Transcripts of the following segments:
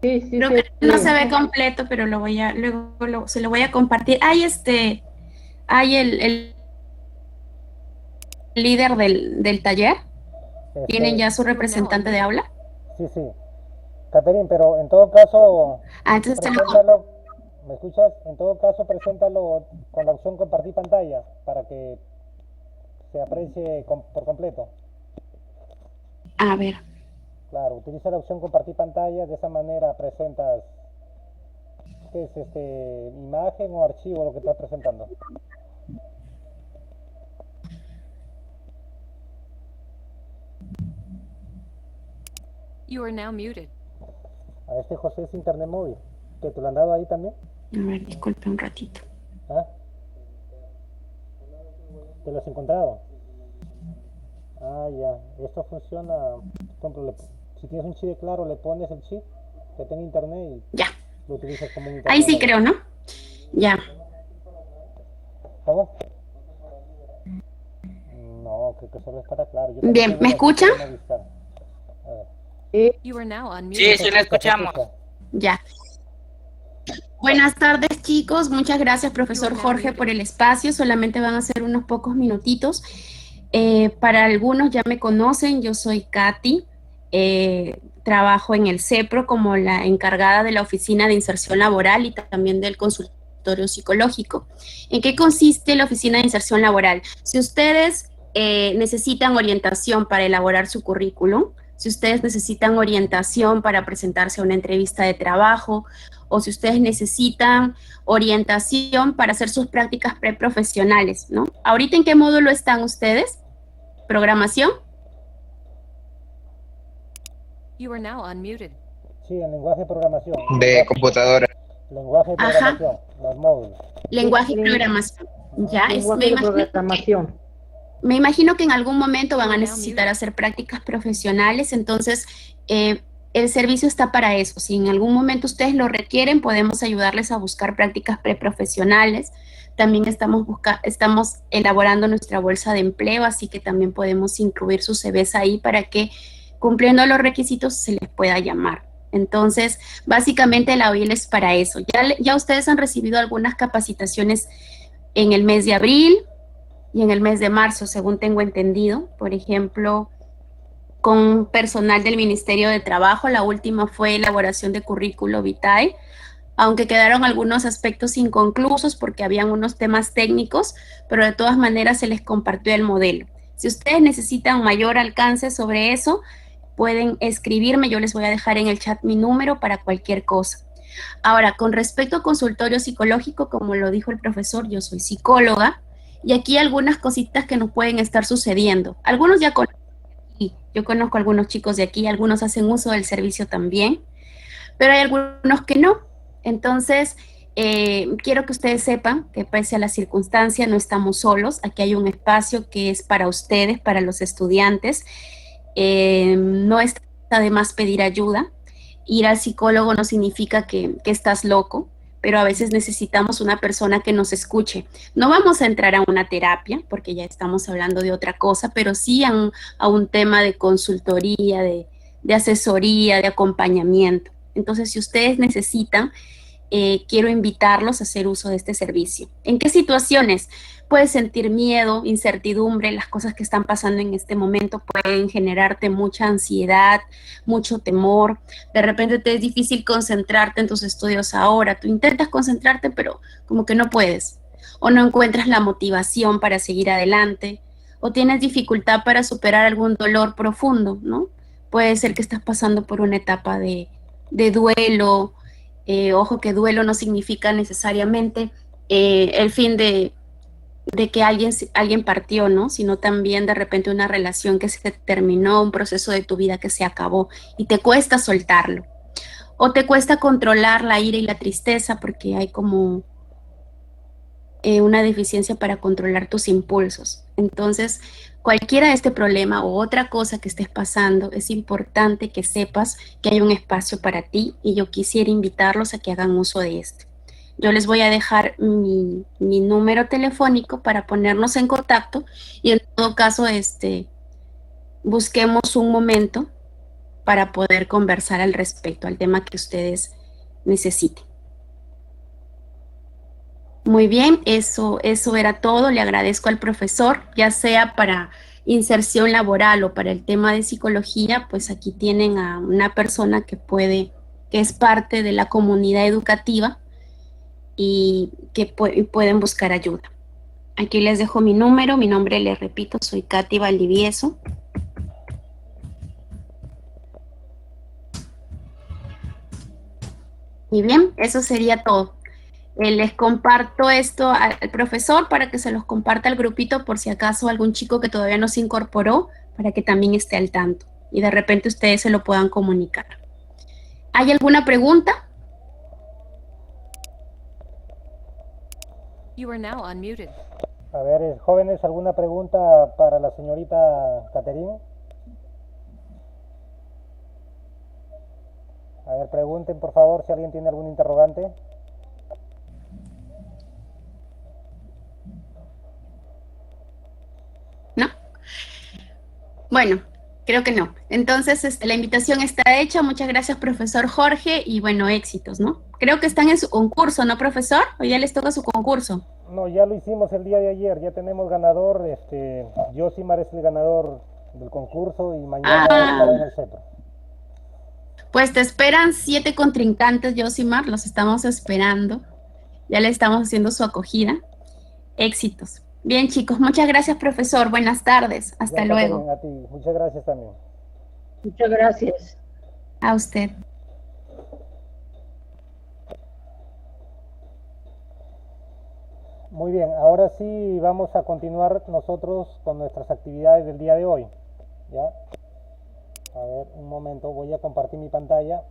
Sí, sí, Creo sí, que no se sí. ve completo, pero lo voy a, luego se lo voy a compartir. Hay el líder del taller. ¿Tienen Este, ya su representante de aula? sí, sí. Catherine, pero en todo caso, Ah, entonces te lo... preséntalo, ¿me escuchas? En todo caso, preséntalo con la opción compartir pantalla para que se aprecie por completo. A ver. Claro, utiliza la opción compartir pantalla, de esa manera presentas, ¿qué es imagen o archivo lo que estás presentando? A este José es internet móvil, que te lo han dado ahí también. A ver, disculpe un ratito. ¿Ah? ¿Te lo has encontrado? Ah, ya. Esto funciona, por ejemplo, si tienes un chip de Claro, le pones el chip que tenga internet y Ya. lo utilizas como un Ahí internet sí móvil. creo, ¿no? Ya. ¿Cómo? No, creo que solo es para Claro. Yo también Bien, tengo ¿me uno así escuchan? para Movistar. A ver. Sí, Sí, Sí, se sí, la escucha, se escuchamos. escucha. Ya. Buenas tardes, chicos. Muchas gracias, profesor Jorge, por el espacio. Solamente van a ser unos pocos minutitos. Para algunos ya me conocen, yo soy Katy. Trabajo en el CEPRO como la encargada de la Oficina de Inserción Laboral y también del consultorio psicológico. ¿En qué consiste la Oficina de Inserción Laboral? Si ustedes necesitan orientación para elaborar su currículum, si ustedes necesitan orientación para presentarse a una entrevista de trabajo, o si ustedes necesitan orientación para hacer sus prácticas preprofesionales, ¿no? ¿Ahorita en qué módulo están ustedes? ¿Programación? Sí, en lenguaje de programación. De computadora. Lenguaje de Ajá, programación, los módulos. sí, lenguaje y programación. Ajá. Ya, lenguaje de programación. me imagino que en algún momento van a necesitar hacer prácticas profesionales, entonces el servicio está para eso. Si en algún momento ustedes lo requieren, podemos ayudarles a buscar prácticas preprofesionales. También estamos elaborando nuestra bolsa de empleo, así que también podemos incluir sus CVs ahí para que cumpliendo los requisitos se les pueda llamar. Entonces, básicamente la OIL es para eso. Ya ustedes han recibido algunas capacitaciones en el mes de abril, y en el mes de marzo, según tengo entendido. Por ejemplo, con personal del Ministerio de Trabajo, la última fue elaboración de currículo vitae, aunque quedaron algunos aspectos inconclusos porque habían unos temas técnicos, pero de todas maneras se les compartió el modelo. Si ustedes necesitan mayor alcance sobre eso, pueden escribirme, yo les voy a dejar en el chat mi número para cualquier cosa. Ahora, con respecto a consultorio psicológico, como lo dijo el profesor, yo soy psicóloga y aquí algunas cositas que nos pueden estar sucediendo. Algunos ya conocen aquí, yo conozco a algunos chicos de aquí, algunos hacen uso del servicio también, pero hay algunos que no. Entonces, quiero que ustedes sepan que pese a la circunstancia no estamos solos, aquí hay un espacio que es para ustedes, para los estudiantes. No está de más pedir ayuda. Ir al psicólogo no significa que estás loco, pero a veces necesitamos una persona que nos escuche. No vamos a entrar a una terapia, porque ya estamos hablando de otra cosa, pero sí a un tema de consultoría, de asesoría, de acompañamiento. Entonces, si ustedes necesitan, quiero invitarlos a hacer uso de este servicio. ¿En qué situaciones? Puedes sentir miedo, incertidumbre, las cosas que están pasando en este momento pueden generarte mucha ansiedad, mucho temor. De repente te es difícil concentrarte en tus estudios ahora. Tú intentas concentrarte, pero como que no puedes. O no encuentras la motivación para seguir adelante. O tienes dificultad para superar algún dolor profundo, ¿no? Puede ser que estás pasando por una etapa de duelo. Ojo que duelo no significa necesariamente el fin de que alguien partió, ¿no? Sino también de repente una relación que se terminó, un proceso de tu vida que se acabó y te cuesta soltarlo. O te cuesta controlar la ira y la tristeza porque hay como una deficiencia para controlar tus impulsos. Entonces, cualquiera de este problema o otra cosa que estés pasando, es importante que sepas que hay un espacio para ti y yo quisiera invitarlos a que hagan uso de este. Yo les voy a dejar mi número telefónico para ponernos en contacto y en todo caso, busquemos un momento para poder conversar al respecto, al tema que ustedes necesiten. Muy bien, eso era todo. Le agradezco al profesor, ya sea para inserción laboral o para el tema de psicología, pues aquí tienen a una persona que es parte de la comunidad educativa y que pueden buscar ayuda. Aquí les dejo mi número, mi nombre, les repito, soy Katy Valdivieso. Y bien, eso sería todo. Les comparto esto al profesor para que se los comparta al grupito por si acaso algún chico que todavía no se incorporó, para que también esté al tanto y de repente ustedes se lo puedan comunicar. ¿Hay alguna pregunta? You are now unmuted. A ver, jóvenes, ¿alguna pregunta para la señorita Caterine? A ver, pregunten por favor si alguien tiene algún interrogante. ¿No? Bueno, creo que no. Entonces, la invitación está hecha. Muchas gracias, profesor Jorge, y bueno, éxitos, ¿no? Creo que están en su concurso, ¿no, profesor? Hoy ya les toca su concurso. No, ya lo hicimos el día de ayer, ya tenemos ganador, Josimar es el ganador del concurso y mañana estará en el centro. Pues te esperan 7 contrincantes, Josimar, los estamos esperando. Ya le estamos haciendo su acogida. Éxitos. Bien, chicos, muchas gracias, profesor. Buenas tardes. Hasta Ya, luego. Caterine, a ti, muchas gracias también. Muchas gracias. A usted. Muy bien, ahora sí vamos a continuar nosotros con nuestras actividades del día de hoy. ¿Ya? A ver, un momento, voy a compartir mi pantalla.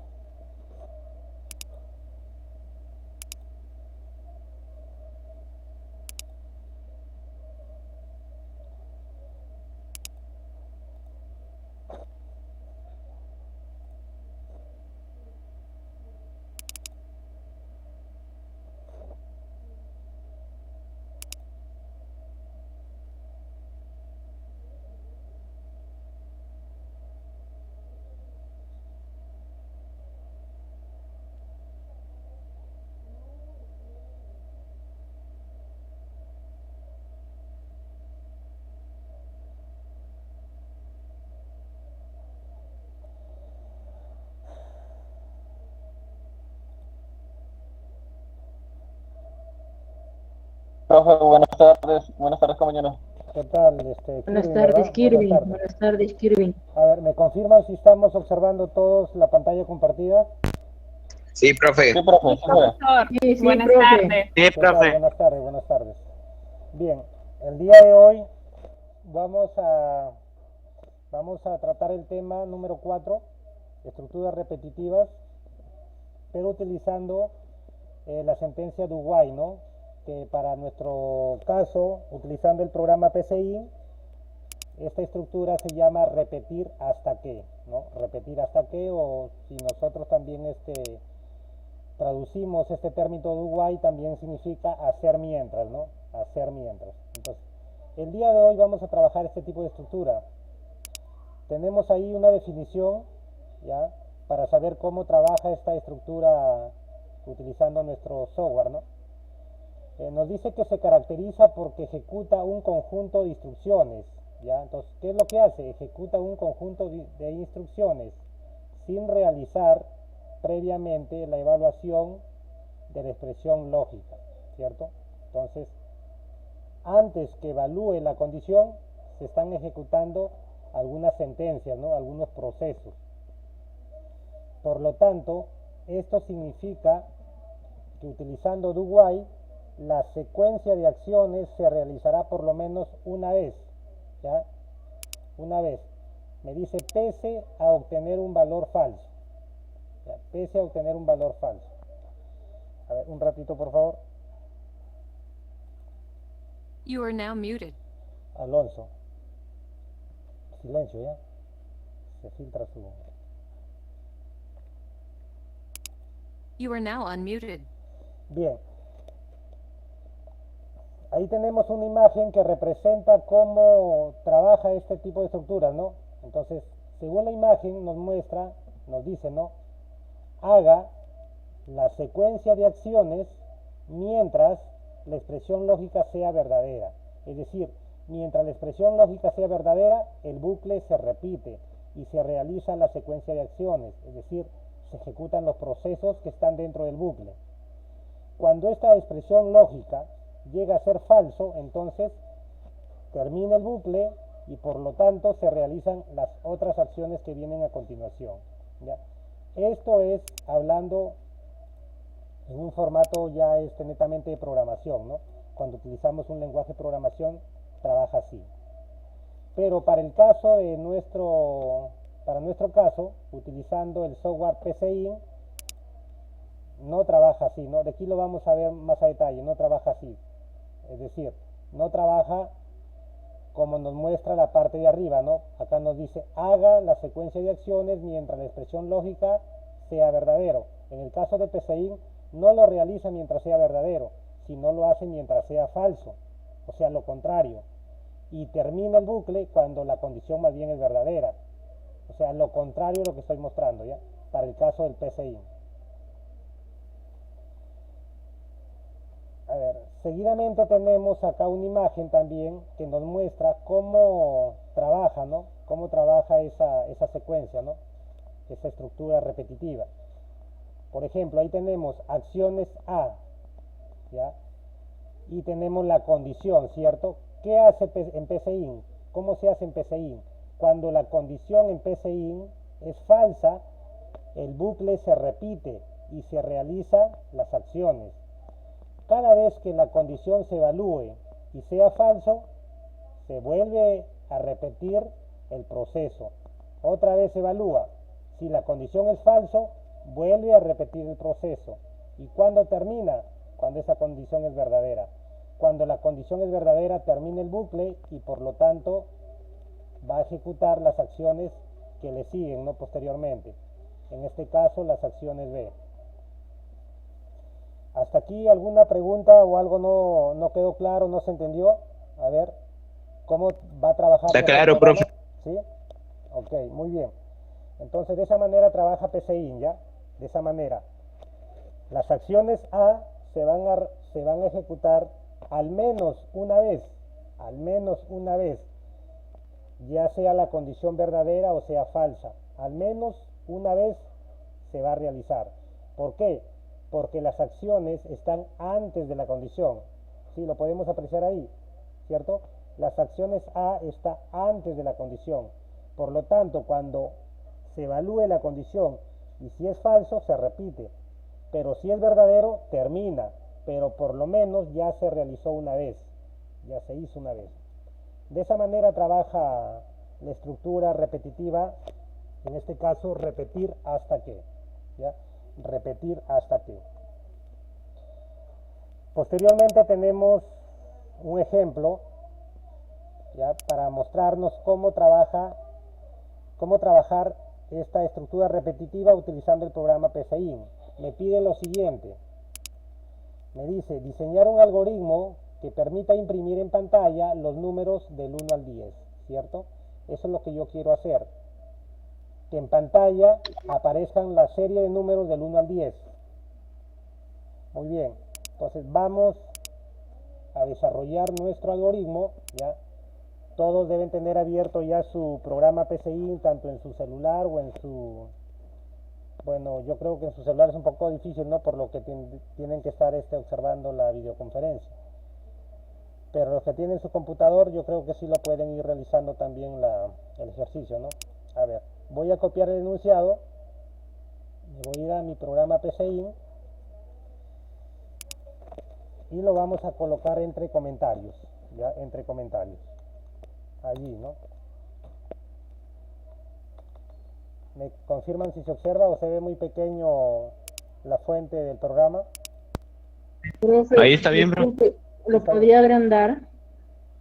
Profe, buenas tardes compañeros. ¿Qué tal? Buenas Kirvin, tardes, ¿verdad? Kirvin. Buenas tardes. Buenas tardes, Kirvin. A ver, ¿me confirman si estamos observando todos la pantalla compartida? Sí, profe. Sí, profe, sí, profe. Profesor, Sí, buenas profe. tardes. Sí, ¿Qué tal? profe. Buenas tardes, buenas tardes. Bien, el día de hoy vamos a tratar el tema número 4, estructuras repetitivas, pero utilizando la sentencia de Uruguay, ¿no? Que para nuestro caso, utilizando el programa PCI, esta estructura se llama repetir hasta que, ¿no? Repetir hasta que, o si nosotros también traducimos este término de Uruguay, también significa hacer mientras, ¿no? Hacer mientras. Entonces, el día de hoy vamos a trabajar este tipo de estructura. Tenemos ahí una definición, ¿ya? Para saber cómo trabaja esta estructura utilizando nuestro software, ¿no? Nos dice que se caracteriza porque ejecuta un conjunto de instrucciones, ¿ya? Entonces, ¿qué es lo que hace? Ejecuta un conjunto de instrucciones sin realizar previamente la evaluación de la expresión lógica, ¿cierto? Entonces, antes que evalúe la condición, se están ejecutando algunas sentencias, ¿no? Algunos procesos. Por lo tanto, esto significa que utilizando do while, la secuencia de acciones se realizará por lo menos una vez, ¿ya? Una vez. Me dice pese a obtener un valor falso. ¿Ya? Pese a obtener un valor falso. A ver, un ratito por favor. You are now muted. Alonso. Silencio, ¿ya? Se filtra su... You are now unmuted. Bien. Ahí tenemos una imagen que representa cómo trabaja este tipo de estructuras, ¿no? Entonces, según la imagen nos muestra, nos dice, ¿no? Haga la secuencia de acciones mientras la expresión lógica sea verdadera. Es decir, mientras la expresión lógica sea verdadera, el bucle se repite y se realiza la secuencia de acciones, es decir, se ejecutan los procesos que están dentro del bucle. Cuando esta expresión lógica llega a ser falso, entonces termina el bucle y por lo tanto se realizan las otras acciones que vienen a continuación, ¿ya? Esto es hablando en un formato ya netamente de programación, ¿no? Cuando utilizamos un lenguaje de programación, trabaja así. Pero para el caso de para nuestro caso, utilizando el software PCInt, no trabaja así, ¿no? De aquí lo vamos a ver más a detalle, no trabaja así. Es decir, no trabaja como nos muestra la parte de arriba, ¿no? Acá nos dice, haga la secuencia de acciones mientras la expresión lógica sea verdadero. En el caso de PCInt, no lo realiza mientras sea verdadero, sino lo hace mientras sea falso, o sea, lo contrario. Y termina el bucle cuando la condición más bien es verdadera. O sea, lo contrario de lo que estoy mostrando, ¿ya? Para el caso del PCInt. A ver, seguidamente tenemos acá una imagen también que nos muestra cómo trabaja, ¿no? Cómo trabaja esa secuencia, ¿no? Esa estructura repetitiva. Por ejemplo, ahí tenemos acciones A, ¿ya? Y tenemos la condición, ¿cierto? ¿Qué hace en PCInt? ¿Cómo se hace en PCInt? Cuando la condición en PCInt es falsa, el bucle se repite y se realizan las acciones. Cada vez que la condición se evalúe y sea falso, se vuelve a repetir el proceso. Otra vez se evalúa. Si la condición es falso, vuelve a repetir el proceso. ¿Y cuándo termina? Cuando esa condición es verdadera. Cuando la condición es verdadera, termina el bucle y por lo tanto va a ejecutar las acciones que le siguen, ¿no? Posteriormente. En este caso, las acciones B. ¿Hasta aquí alguna pregunta o algo no quedó claro, no se entendió? A ver, ¿cómo va a trabajar? Está claro, profe. ¿Sí? Ok, muy bien. Entonces, de esa manera trabaja PCInt, ¿ya? De esa manera. Las acciones A se van a ejecutar al menos una vez, ya sea la condición verdadera o sea falsa. Al menos una vez se va a realizar. ¿Por qué? Porque las acciones están antes de la condición. Sí, lo podemos apreciar ahí, ¿cierto? Las acciones A está antes de la condición. Por lo tanto, cuando se evalúe la condición y si es falso, se repite. Pero si es verdadero, termina. Pero por lo menos ya se realizó una vez. Ya se hizo una vez. De esa manera trabaja la estructura repetitiva. En este caso, repetir hasta que. ¿Ya? Repetir hasta que. Posteriormente tenemos un ejemplo, ¿ya? Para mostrarnos cómo trabajar esta estructura repetitiva utilizando el programa PCInt. Me pide lo siguiente. Me dice, diseñar un algoritmo que permita imprimir en pantalla los números del 1 al 10, ¿cierto? Eso es lo que yo quiero hacer. Que en pantalla aparezcan la serie de números del 1 al 10. Muy bien. Entonces vamos a desarrollar nuestro algoritmo, ¿ya? Todos deben tener abierto ya su programa PCInt, tanto en su celular o en su... Bueno, yo creo que en su celular es un poco difícil, ¿no? Por lo que tienen que estar observando la videoconferencia. Pero los que tienen su computador, yo creo que sí lo pueden ir realizando también el ejercicio, ¿no? A ver, voy a copiar el enunciado. Me voy a ir a mi programa PCInt. Y lo vamos a colocar entre comentarios, ¿ya? Entre comentarios. Allí, ¿no? ¿Me confirman si se observa o se ve muy pequeño la fuente del programa? Profe, Ahí está bien, bro. disculpe, ¿lo podría agrandar?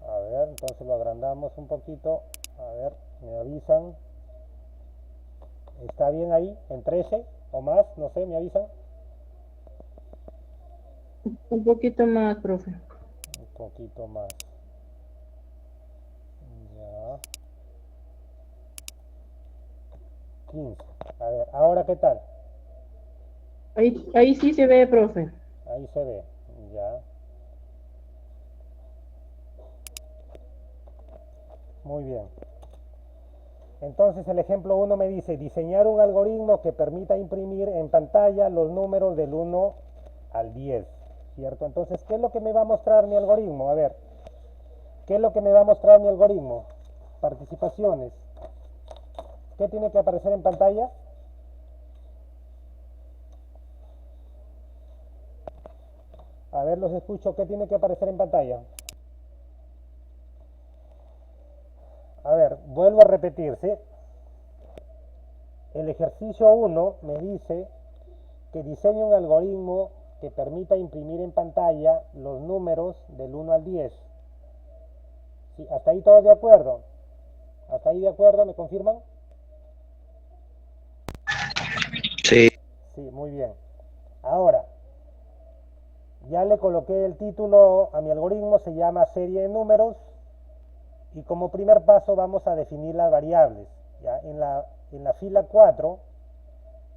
A ver, entonces lo agrandamos un poquito. A ver, me avisan. ¿Está bien ahí? ¿En 13 o más? No sé, me avisan. Un poquito más, profe. Un poquito más. Ya. 15. A ver, ¿ahora qué tal? Ahí sí se ve, profe. Ahí se ve, ya. Muy bien. Entonces el ejemplo 1 me dice, diseñar un algoritmo que permita imprimir en pantalla los números del 1 al 10, ¿cierto? Entonces, ¿qué es lo que me va a mostrar mi algoritmo? A ver, ¿qué es lo que me va a mostrar mi algoritmo? Participaciones. ¿Qué tiene que aparecer en pantalla? A ver, los escucho. ¿Qué tiene que aparecer en pantalla? A ver, vuelvo a repetir, ¿sí? El ejercicio 1 me dice que diseñe un algoritmo que permita imprimir en pantalla los números del 1 al 10. ¿Sí? ¿Hasta ahí todos de acuerdo? ¿Hasta ahí de acuerdo? ¿Me confirman? Sí. Sí, muy bien. Ahora, ya le coloqué el título a mi algoritmo, se llama serie de números, y como primer paso vamos a definir las variables. ¿Ya? En la fila 4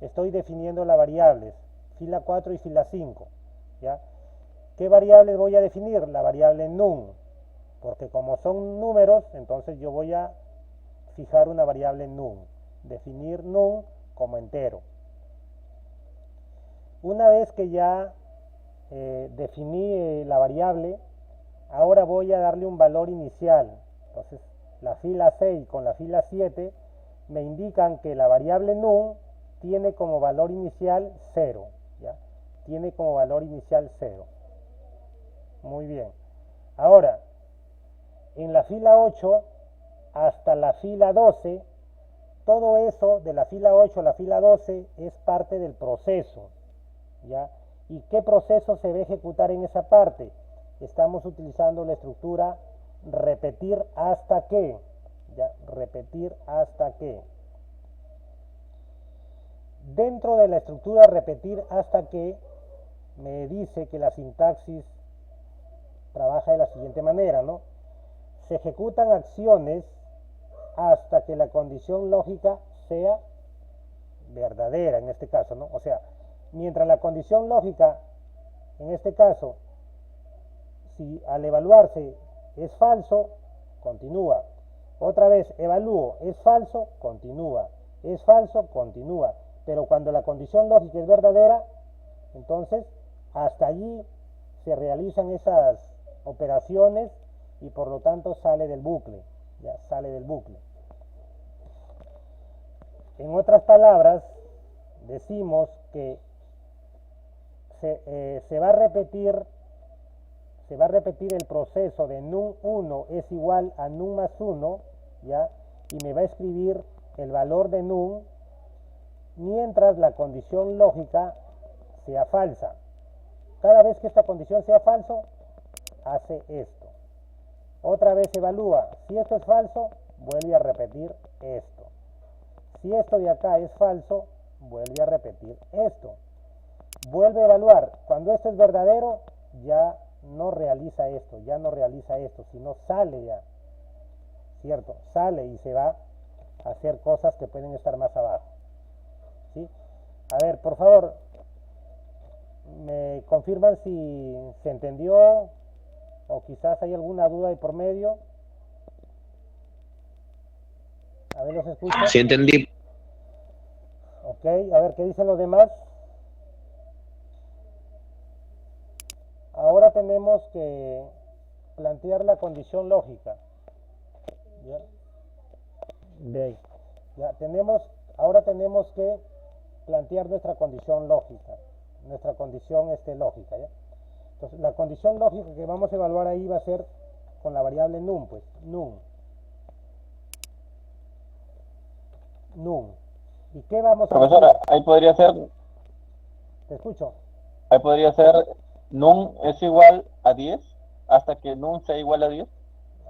estoy definiendo las variables, fila 4 y fila 5. ¿Ya? ¿Qué variables voy a definir? La variable num, porque como son números, entonces yo voy a fijar una variable num, definir num como entero. Una vez que ya definí la variable, ahora voy a darle un valor inicial. Entonces, la fila 6 con la fila 7 me indican que la variable num tiene como valor inicial 0. ¿Ya? Tiene como valor inicial 0. Muy bien. Ahora, en la fila 8 hasta la fila 12, todo eso de la fila 8 a la fila 12 es parte del proceso. ¿Ya? ¿Y qué proceso se va a ejecutar en esa parte? Estamos utilizando la estructura repetir hasta que. ¿Ya? Repetir hasta que. Dentro de la estructura repetir hasta que, me dice que la sintaxis trabaja de la siguiente manera, ¿no? Se ejecutan acciones hasta que la condición lógica sea verdadera, en este caso, ¿no? O sea, mientras la condición lógica, en este caso, si al evaluarse es falso, continúa. Otra vez evalúo, es falso, continúa. Es falso, continúa. Pero cuando la condición lógica es verdadera, entonces hasta allí se realizan esas operaciones y por lo tanto sale del bucle. Ya sale del bucle. En otras palabras, decimos que se va a repetir el proceso de num1 es igual a num más 1, ¿ya? Y me va a escribir el valor de num mientras la condición lógica sea falsa. Cada vez que esta condición sea falso, hace esto. Otra vez evalúa. Si esto es falso, vuelve a repetir esto. Si esto de acá es falso, vuelve a repetir esto. Vuelve a evaluar. Cuando esto es verdadero, ya no realiza esto, sino sale ya. ¿Cierto? Sale y se va a hacer cosas que pueden estar más abajo. ¿Sí? A ver, por favor, me confirman si se entendió o quizás hay alguna duda ahí por medio. A ver, los escucho. Sí entendí. Ok, a ver, ¿qué dicen los demás? Ahora tenemos que plantear la condición lógica. ¿Ya? Bien. Ya, ahora tenemos que plantear nuestra condición lógica. Nuestra condición lógica. ¿Ya? Entonces, la condición lógica que vamos a evaluar ahí va a ser con la variable num, pues, num. Num. ¿Y qué vamos a Profesora, decir? ahí podría ser, Te escucho. num es igual a 10 hasta que num sea igual a 10.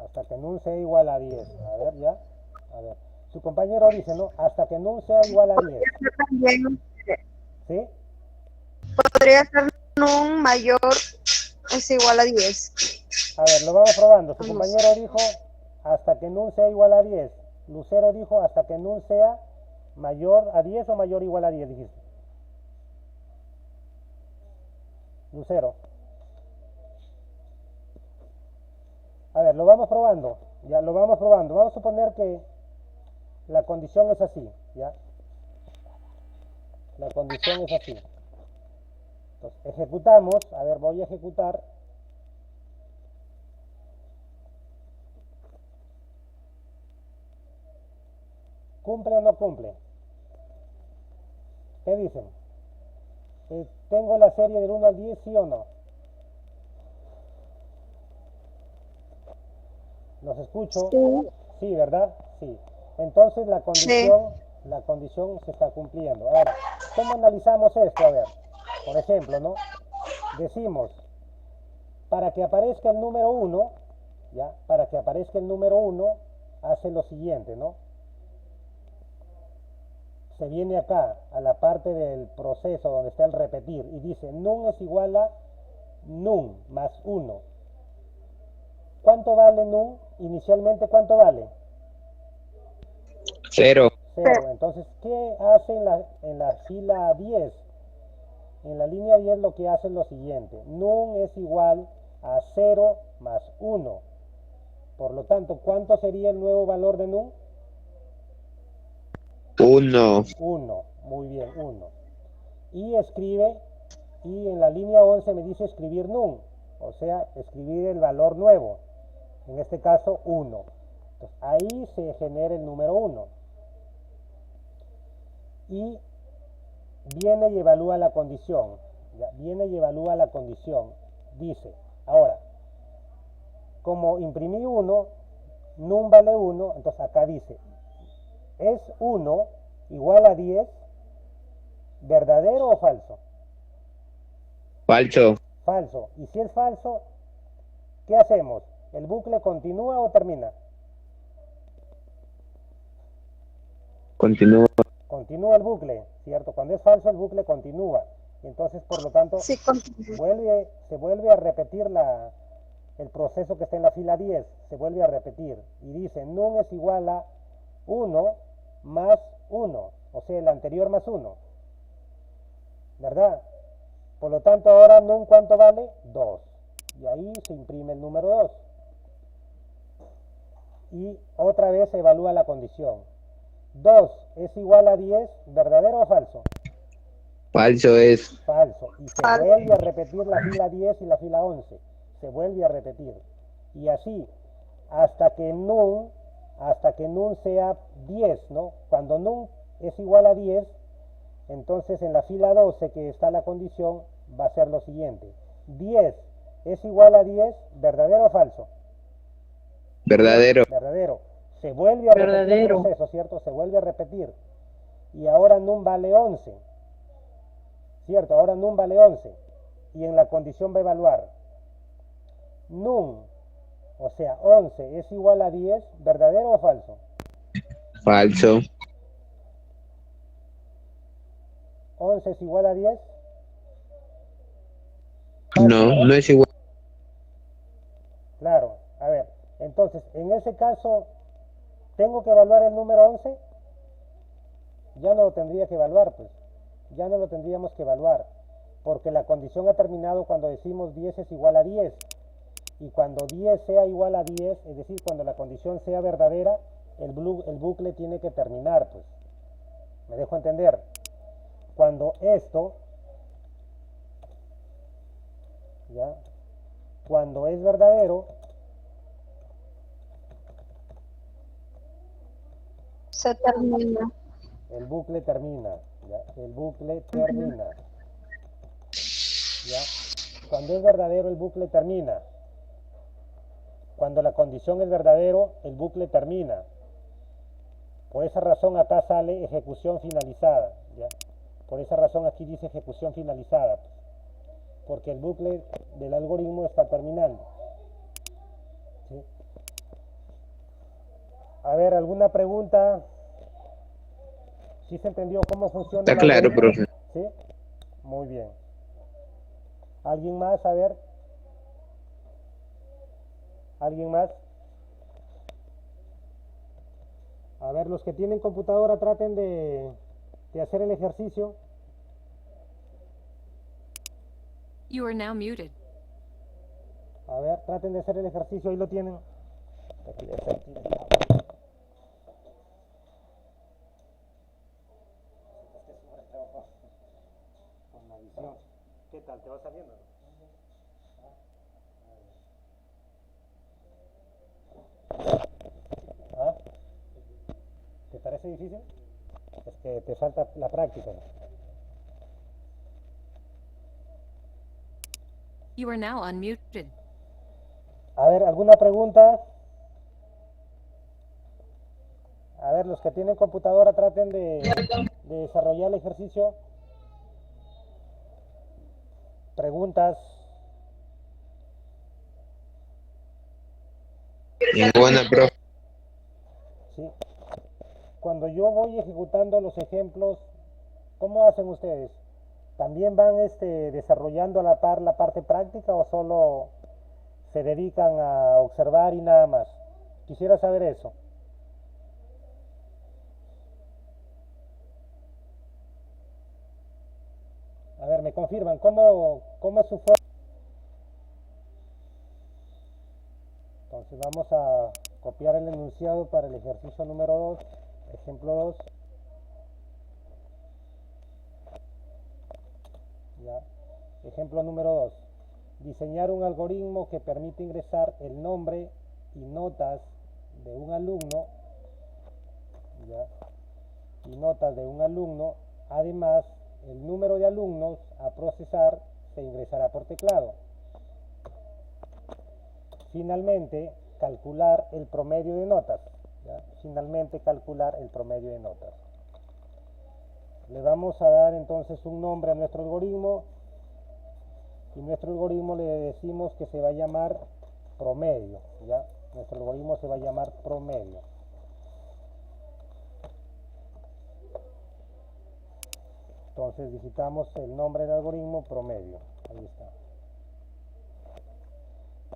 Hasta que num sea igual a 10. A ver, ya. A ver. Su compañero dice, ¿no? Hasta que num sea igual a 10. También ¿Sí? podría ser num mayor es igual a 10. A ver, lo vamos probando. Su compañero dijo hasta que num sea igual a 10. Lucero dijo hasta que num sea ¿Mayor a 10 o mayor o igual a 10 dijiste? Lucero. A ver, lo vamos probando. Ya, lo vamos probando. Vamos a suponer que la condición es así, ¿ya? La condición es así. Entonces, ejecutamos. A ver, voy a ejecutar. ¿Cumple o no cumple? ¿Qué dicen? ¿Tengo la serie del 1 al 10, sí o no? ¿Los escucho? Sí. Sí, ¿verdad? Sí. Entonces la condición se está cumpliendo. Ahora, ¿cómo analizamos esto? A ver, por ejemplo, ¿no? Decimos, para que aparezca el número 1, ¿ya? Para que aparezca el número 1, hace lo siguiente, ¿no? Se viene acá, a la parte del proceso donde está el repetir, y dice, num es igual a num más 1. ¿Cuánto vale num? Inicialmente, ¿cuánto vale? 0. 0. Entonces, ¿qué hace en la fila 10? En la línea 10 lo que hace es lo siguiente. Num es igual a 0 más 1. Por lo tanto, ¿cuánto sería el nuevo valor de num? 1. 1. Muy bien, 1. Y escribe, y en la línea 11 me dice escribir num. O sea, escribir el valor nuevo. En este caso, 1. Entonces, ahí se genera el número 1. Y viene y evalúa la condición. ¿Ya? Viene y evalúa la condición. Dice, ahora, como imprimí 1, num vale 1, entonces acá dice, ¿es 1 igual a 10? ¿Verdadero o falso? Falso. Falso. Y si es falso, ¿qué hacemos? ¿El bucle continúa o termina? Continúa. Continúa el bucle, ¿cierto? Cuando es falso, el bucle continúa. Entonces, por lo tanto, Sí, se vuelve a repetir el proceso que está en la fila 10. Se vuelve a repetir. Y dice, num es igual a 1 más 1. O sea, el anterior más 1. ¿Verdad? Por lo tanto, ahora num, ¿cuánto vale? 2. Y ahí se imprime el número 2. Y otra vez se evalúa la condición. 2 es igual a 10, ¿verdadero o falso? Falso es. Falso. Y se vuelve a repetir la fila 10 y la fila 11. Se vuelve a repetir. Y así, hasta que num sea 10, ¿no? Cuando num es igual a 10, entonces en la fila 12 que está la condición va a ser lo siguiente. 10 es igual a 10, ¿verdadero o falso? Verdadero. Verdadero. Se vuelve a repetir el Verdadero. proceso, ¿cierto? Se vuelve a repetir. Y ahora num vale 11. ¿Cierto? Ahora num vale 11. Y en la condición va a evaluar. Num, o sea, 11 es igual a 10, ¿verdadero o falso? Falso. 11 es igual a 10. No, no es igual. Claro. A ver, entonces, en ese caso, ¿tengo que evaluar el número 11? Ya no lo tendría que evaluar, pues. Ya no lo tendríamos que evaluar. Porque la condición ha terminado cuando decimos 10 es igual a 10. Y cuando 10 sea igual a 10, es decir, cuando la condición sea verdadera, el bucle tiene que terminar, pues. ¿Me dejo entender? Cuando esto, ¿ya? Cuando es verdadero, se termina. el bucle termina, ¿ya? El bucle termina, ¿ya? Cuando es verdadero, el bucle termina. Cuando la condición es verdadero, el bucle termina. Por esa razón acá sale ejecución finalizada, ¿ya? Por esa razón aquí dice ejecución finalizada, porque el bucle del algoritmo está terminando. ¿Sí? A ver, ¿alguna pregunta? ¿Sí se entendió cómo funciona Está el claro, algoritmo? profe. ¿Sí? Muy bien. ¿Alguien más? A ver. ¿Alguien más? A ver, los que tienen computadora traten de hacer el ejercicio. You are now muted. A ver, traten de hacer el ejercicio, ahí lo tienen. Con la visión. ¿Qué tal? ¿Te va saliendo? ¿Ah? ¿Te parece difícil? Es que te falta la práctica. You are now unmuted. A ver, ¿alguna pregunta? A ver, los que tienen computadora traten de desarrollar el ejercicio. Preguntas. Ninguna, profe. ¿Sí? Cuando yo voy ejecutando los ejemplos, ¿cómo hacen ustedes? ¿También van desarrollando a la par la parte práctica o solo se dedican a observar y nada más? Quisiera saber eso. A ver, me confirman, ¿cómo es su forma? Entonces vamos a copiar el enunciado para el ejercicio número 2, ejemplo 2. Ya. Ejemplo número 2. Diseñar un algoritmo que permite ingresar el nombre y notas de un alumno, ¿ya? Y notas de un alumno. Además, el número de alumnos a procesar se ingresará por teclado. Finalmente, calcular el promedio de notas, ¿ya? Finalmente, calcular el promedio de notas. Le vamos a dar entonces un nombre a nuestro algoritmo y nuestro algoritmo le decimos que se va a llamar promedio, ¿ya? Nuestro algoritmo se va a llamar promedio. Entonces digitamos el nombre del algoritmo promedio. Ahí está.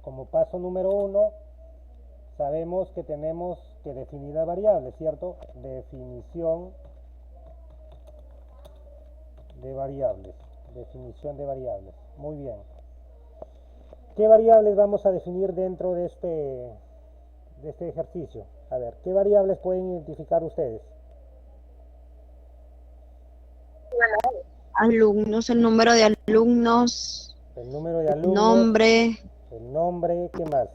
Como paso número 1, sabemos que tenemos que definir las variables, ¿cierto? Definición de variables. Definición de variables. Muy bien. ¿Qué variables vamos a definir dentro de este ejercicio? A ver, ¿qué variables pueden identificar ustedes? Alumnos, el número de alumnos, El número de alumnos, nombre. el nombre, ¿qué más?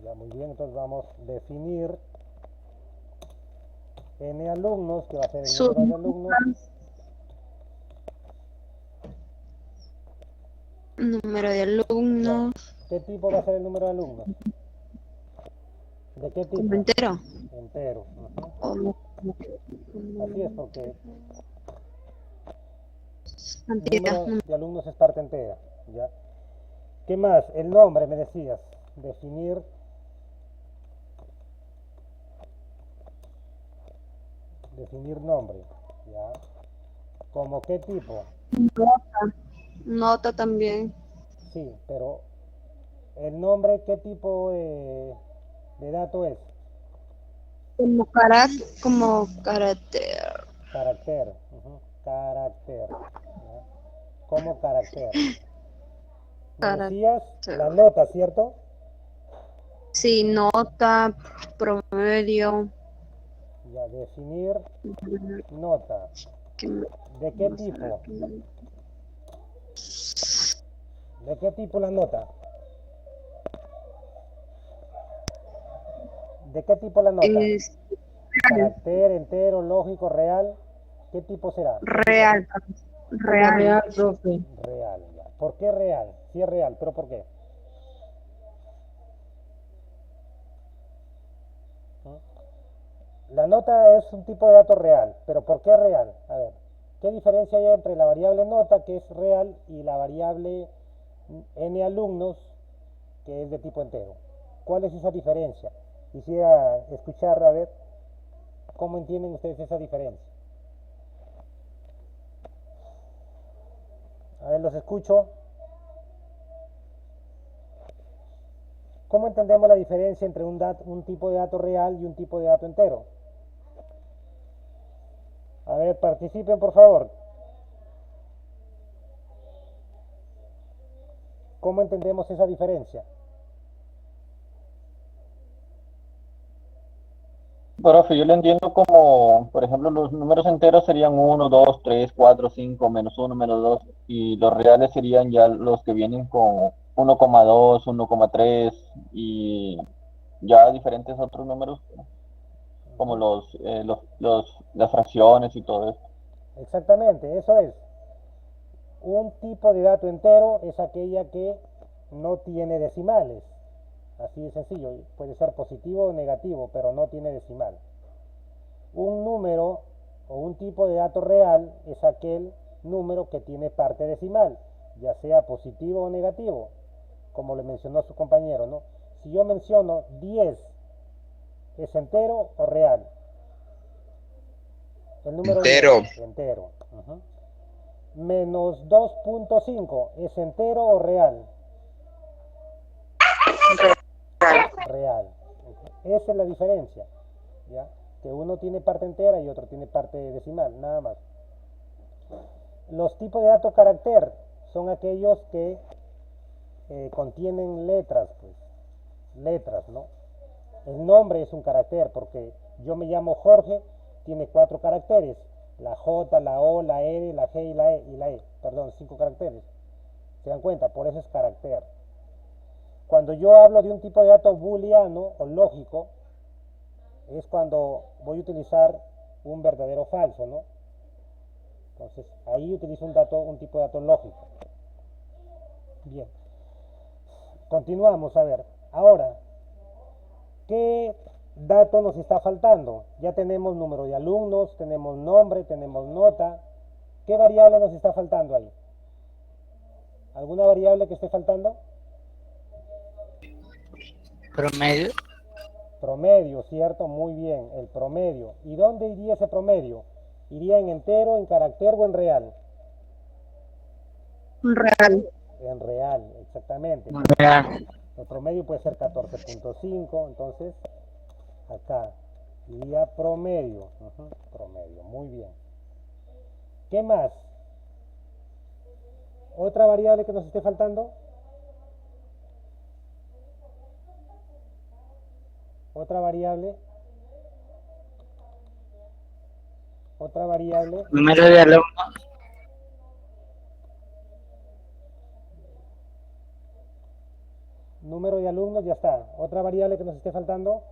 Ya, muy bien, entonces vamos a definir n alumnos, que va a ser el número de alumnos. Número de alumnos. ¿Qué tipo va a ser el número de alumnos? ¿De qué tipo? ¿Como entero? Entero. Así es, porque el número de alumnos es parte entera. ¿Ya? ¿Qué más? El nombre, me decías. Definir nombre. ¿Ya? ¿Como qué tipo? Nota también. Sí, pero el nombre, ¿qué tipo de dato es? Como carácter. Carácter. Carácter. ¿Ya? Como carácter. Me decías la nota, ¿cierto? Sí, nota, promedio. Ya, definir nota. ¿De qué tipo? ¿De qué tipo la nota? ¿De qué tipo la nota? Carácter, entero, lógico, real. ¿Qué tipo será? Real. Real, profe. Real, ya. ¿Por qué real? Sí es real, pero ¿por qué? La nota es un tipo de dato real, pero ¿por qué real? A ver, ¿qué diferencia hay entre la variable nota, que es real, y la variable n alumnos, que es de tipo entero? ¿Cuál es esa diferencia? Quisiera escuchar, a ver, ¿cómo entienden ustedes esa diferencia? A ver, los escucho. ¿Cómo entendemos la diferencia entre un tipo de dato real y un tipo de dato entero? A ver, participen por favor. ¿Cómo entendemos esa diferencia? Profe, yo lo entiendo como, por ejemplo, los números enteros serían 1, 2, 3, 4, 5, -1, -2, y los reales serían ya los que vienen con 1,2, 1,3 y ya diferentes otros números, como las fracciones y todo esto. Exactamente, eso es. Un tipo de dato entero es aquella que no tiene decimales. Así de sencillo, puede ser positivo o negativo, pero no tiene decimal. Un número o un tipo de dato real es aquel número que tiene parte decimal, ya sea positivo o negativo, como le mencionó su compañero, ¿no? Si yo menciono 10, ¿es entero o real? El número Entero. 10, entero. Menos 2.5, ¿es entero o real? Real. Esa es la diferencia, ¿ya? Que uno tiene parte entera y otro tiene parte decimal, nada más. Los tipos de dato carácter son aquellos que contienen letras, pues, letras, ¿no? El nombre es un carácter porque yo me llamo Jorge, tiene 4 caracteres, la J, la O, la R, la G y la E, perdón, 5 caracteres. ¿Se dan cuenta? Por eso es carácter. Cuando yo hablo de un tipo de dato booleano o lógico, es cuando voy a utilizar un verdadero o falso, ¿no? Entonces, ahí utilizo un tipo de dato lógico. Bien. Continuamos, a ver. Ahora, ¿qué dato nos está faltando? Ya tenemos número de alumnos, tenemos nombre, tenemos nota. ¿Qué variable nos está faltando ahí? ¿Alguna variable que esté faltando? Promedio. Promedio, ¿cierto? Muy bien, el promedio. ¿Y dónde iría ese promedio? ¿Iría en entero, en carácter o en real? Real. En real, exactamente. Real. El promedio puede ser 14.5, entonces acá iría promedio. Promedio, muy bien. ¿Qué más? ¿Otra variable que nos esté faltando? Otra variable. Otra variable. Número de alumnos. Número de alumnos, ya está. Otra variable que nos esté faltando.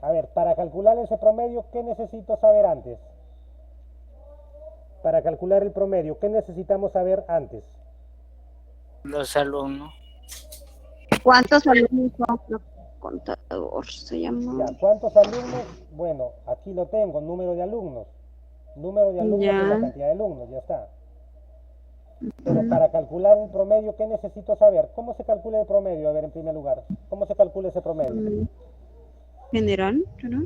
A ver, para calcular ese promedio, ¿qué necesito saber antes? Para calcular el promedio, ¿qué necesitamos saber antes? Los alumnos. ¿Cuántos alumnos son? Contador se llama. Ya, ¿cuántos alumnos? Bueno, aquí lo tengo, número de alumnos. Número de alumnos Ya. es la cantidad de alumnos, ya está. Pero para calcular el promedio, ¿qué necesito saber? ¿Cómo se calcula el promedio? A ver, en primer lugar, ¿cómo se calcula ese promedio? General, ¿no?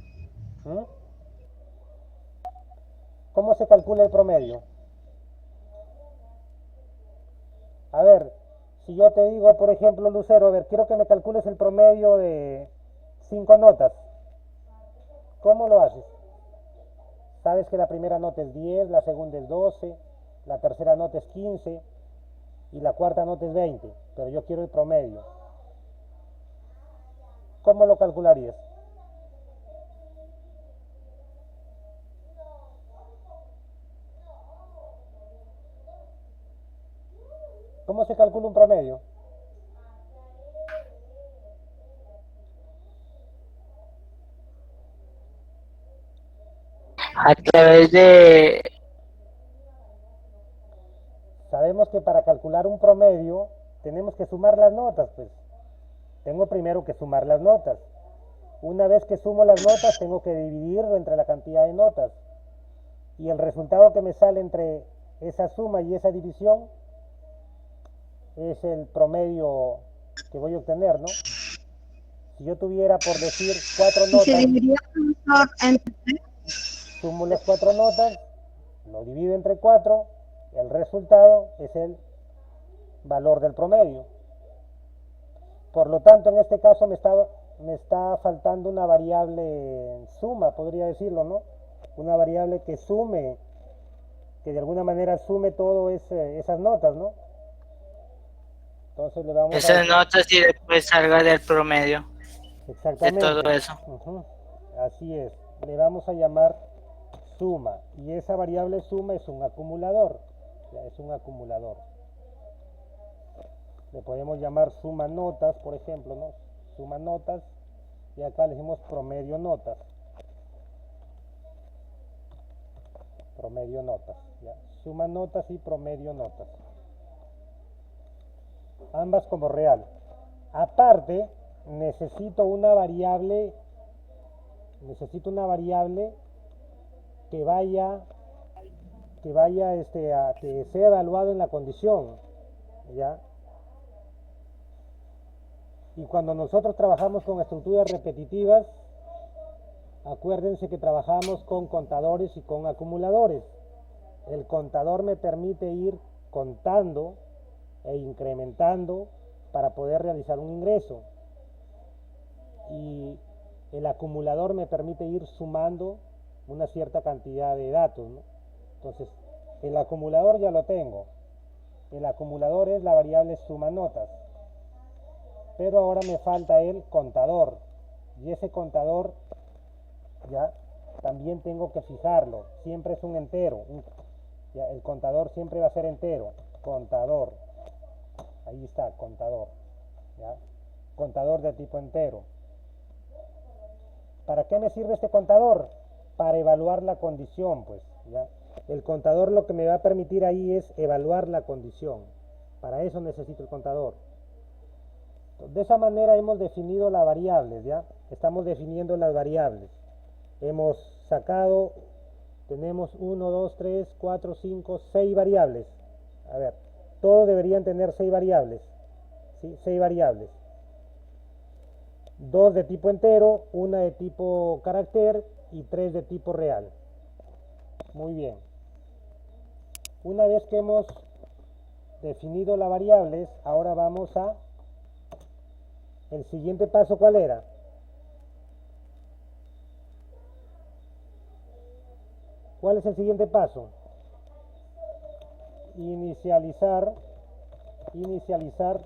¿Mm? ¿Cómo se calcula el promedio? A ver, si yo te digo, por ejemplo, Lucero, a ver, quiero que me calcules el promedio de 5 notas. ¿Cómo lo haces? Sabes que la primera nota es 10, la segunda es 12, la tercera nota es 15 y la cuarta nota es 20, pero yo quiero el promedio. ¿Cómo lo calcularías? ¿Cómo se calcula un promedio? A través de... Sabemos que para calcular un promedio tenemos que sumar las notas, pues. Tengo primero que sumar las notas. Una vez que sumo las notas, tengo que dividirlo entre la cantidad de notas. Y el resultado que me sale entre esa suma y esa división es el promedio que voy a obtener, ¿no? Si yo tuviera, por decir, 4 Y se notas, dividiría, profesor, entre sumo las 4 notas, lo divido entre 4, el resultado es el valor del promedio. Por lo tanto, en este caso me está faltando una variable suma, podría decirlo, ¿no? Una variable que sume, que de alguna manera sume todo esas notas, ¿no? Entonces le vamos a Esas decir, notas y después salga del promedio de exactamente, todo eso. ujú, así es, le vamos a llamar suma, y esa variable suma es un acumulador, ya es un acumulador. Le podemos llamar suma notas, por ejemplo, ¿no? Suma notas, y acá le decimos promedio notas. Promedio notas, ¿ya? Suma notas y promedio notas. Ambas como real. Aparte, necesito una variable que vaya a que sea evaluado en la condición, ¿ya? Y cuando nosotros trabajamos con estructuras repetitivas, acuérdense que trabajamos con contadores y con acumuladores. El contador me permite ir contando e incrementando para poder realizar un ingreso. Y el acumulador me permite ir sumando una cierta cantidad de datos, ¿no? Entonces, el acumulador ya lo tengo. El acumulador es la variable suma notas. Pero ahora me falta el contador. Y ese contador ya también tengo que fijarlo. Siempre es un entero. Ya, el contador siempre va a ser entero. Contador. Ahí está, contador. ¿Ya? Contador de tipo entero. ¿Para qué me sirve este contador? Para evaluar la condición, pues. ¿Ya? El contador lo que me va a permitir ahí es evaluar la condición. Para eso necesito el contador. De esa manera hemos definido las variables, ¿ya? Estamos definiendo las variables. Hemos sacado, tenemos 1, 2, 3, 4, 5, 6 variables. A ver, todos deberían tener 6 variables. ¿Sí? 6 variables. 2 de tipo entero, 1 de tipo carácter y 3 de tipo real. Muy bien. Una vez que hemos definido las variables, ahora vamos a... El siguiente paso, ¿cuál era? ¿Cuál es el siguiente paso? Inicializar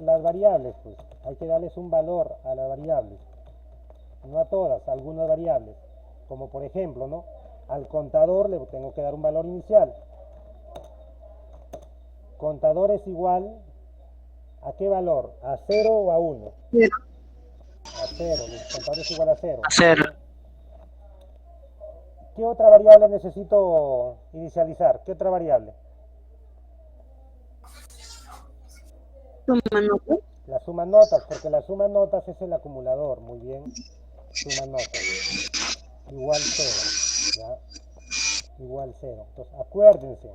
las variables, pues. Hay que darles un valor a las variables. No a todas, a algunas variables. Como por ejemplo, ¿no? Al contador le tengo que dar un valor inicial. Contador es igual ¿a qué valor? ¿A 0 o a 1? A 0, el contador es igual a 0. Hacer ¿Qué otra variable necesito inicializar? ¿Qué otra variable? Suma notas. La suma notas, porque la suma notas es el acumulador. Muy bien. Suma notas. Igual 0. ¿Ya? Igual 0. Entonces, acuérdense.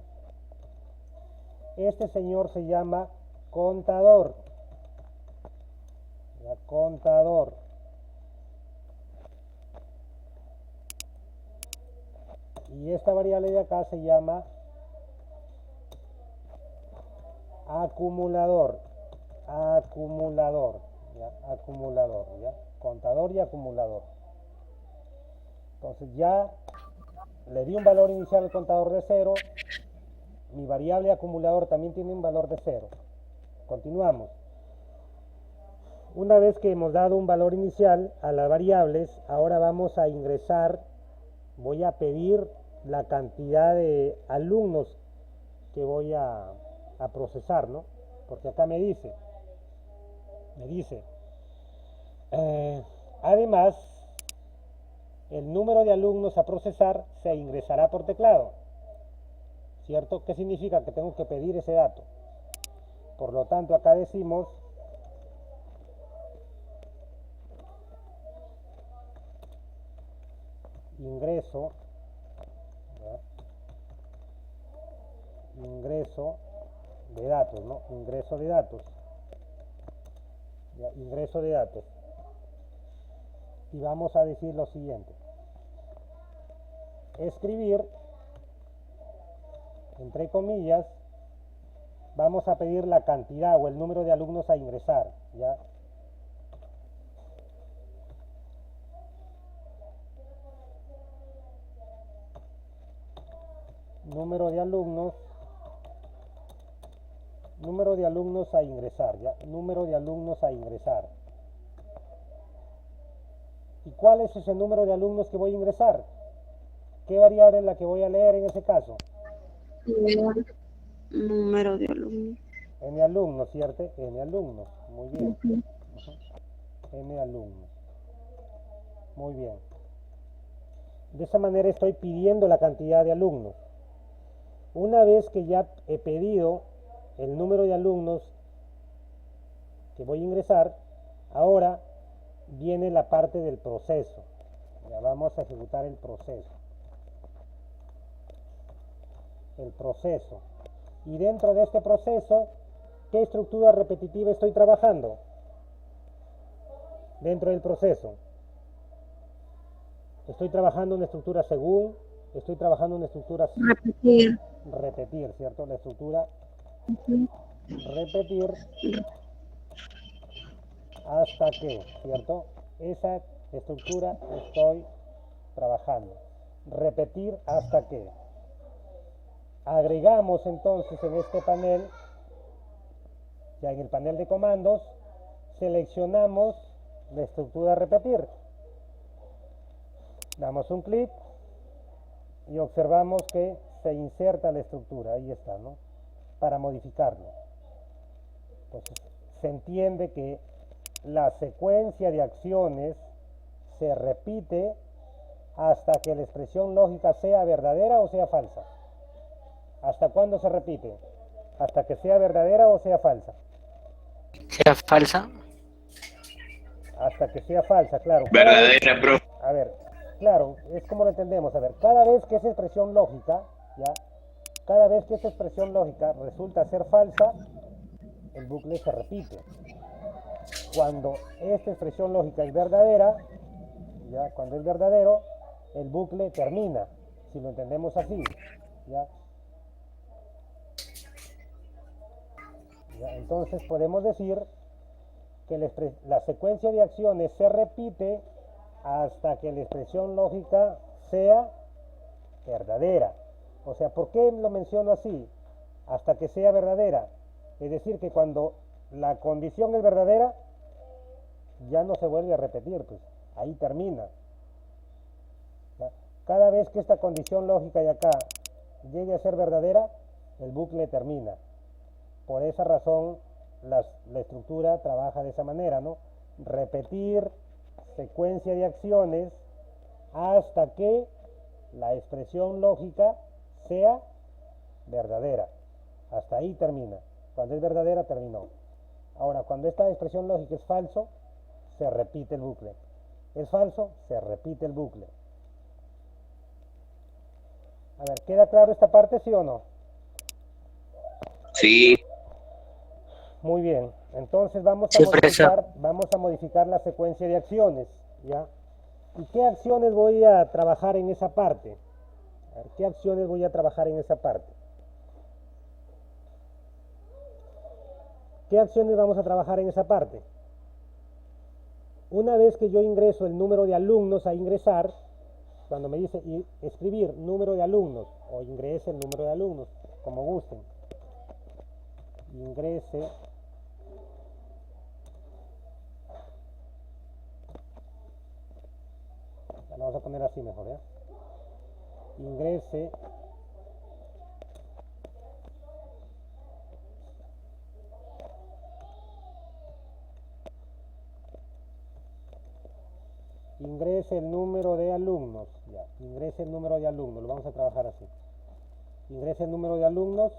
Este señor se llama contador. ¿Ya? Contador. Y esta variable de acá se llama acumulador. Acumulador. ¿Ya? Acumulador. ¿Ya? Contador y acumulador. Entonces ya le di un valor inicial al contador de 0. Mi variable acumulador también tiene un valor de 0. Continuamos. Una vez que hemos dado un valor inicial a las variables, ahora vamos a ingresar, voy a pedir la cantidad de alumnos que voy a procesar, ¿no? Porque acá me dice, además, el número de alumnos a procesar se ingresará por teclado, ¿cierto? ¿Qué significa? Que tengo que pedir ese dato. Por lo tanto, acá decimos ingreso, ¿ya? Ingreso de datos, ¿no? Ingreso de datos, ¿ya? Ingreso de datos. Y vamos a decir lo siguiente: escribir, entre comillas, vamos a pedir la cantidad o el número de alumnos a ingresar, ¿ya? número de alumnos a ingresar, ¿ya? Número de alumnos a ingresar. ¿Y cuál es ese número de alumnos que voy a ingresar? ¿Qué variable es la que voy a leer en ese caso? Número de alumnos. N alumnos, ¿cierto? N alumnos, muy bien. N alumnos. Muy bien. De esa manera estoy pidiendo la cantidad de alumnos. Una vez que ya he pedido el número de alumnos que voy a ingresar, ahora viene la parte del proceso. Ya vamos a ejecutar el proceso. El proceso. Y dentro de este proceso, ¿qué estructura repetitiva estoy trabajando? Dentro del proceso. Estoy trabajando una estructura según, estoy trabajando una estructura repetir, ¿cierto? La estructura repetir hasta que, ¿cierto? Esa estructura estoy trabajando. Repetir hasta que. Agregamos entonces en este panel, ya en el panel de comandos, seleccionamos la estructura repetir. Damos un clic y observamos que se inserta la estructura, ahí está, ¿no? Para modificarlo. Entonces, se entiende que la secuencia de acciones se repite hasta que la expresión lógica sea verdadera o sea falsa. ¿Hasta cuándo se repite? ¿Hasta que sea verdadera o sea falsa? ¿Sea falsa? Hasta que sea falsa, claro. Verdadera, profe. A ver, claro, es como lo entendemos. A ver, cada vez que esa expresión lógica, ¿ya? Cada vez que esa expresión lógica resulta ser falsa, el bucle se repite. Cuando esta expresión lógica es verdadera, ¿ya? Cuando es verdadero, el bucle termina, si lo entendemos así, ¿ya? ¿Ya? Entonces podemos decir que la secuencia de acciones se repite hasta que la expresión lógica sea verdadera. O sea, ¿por qué lo menciono así? Hasta que sea verdadera. Es decir, que cuando la condición es verdadera, ya no se vuelve a repetir, pues ahí termina. ¿Ya? Cada vez que esta condición lógica de acá llegue a ser verdadera, el bucle termina. Por esa razón, la estructura trabaja de esa manera, ¿no? Repetir secuencia de acciones hasta que la expresión lógica sea verdadera. Hasta ahí termina. Cuando es verdadera, terminó. Ahora, cuando esta expresión lógica es falso, se repite el bucle. Es falso, se repite el bucle. A ver, ¿queda claro esta parte, sí o no? Sí. Muy bien, entonces vamos a modificar la secuencia de acciones, ¿ya? ¿Y qué acciones voy a trabajar en esa parte? A ver, ¿qué acciones voy a trabajar en esa parte? ¿Qué acciones vamos a trabajar en esa parte? Una vez que yo ingreso el número de alumnos a ingresar, cuando me dice escribir número de alumnos, o ingrese el número de alumnos, como gusten, ingrese la vamos a poner así mejor, ¿ya? Ingrese el número de alumnos, ya, ingrese el número de alumnos, lo vamos a trabajar así. Ingrese el número de alumnos,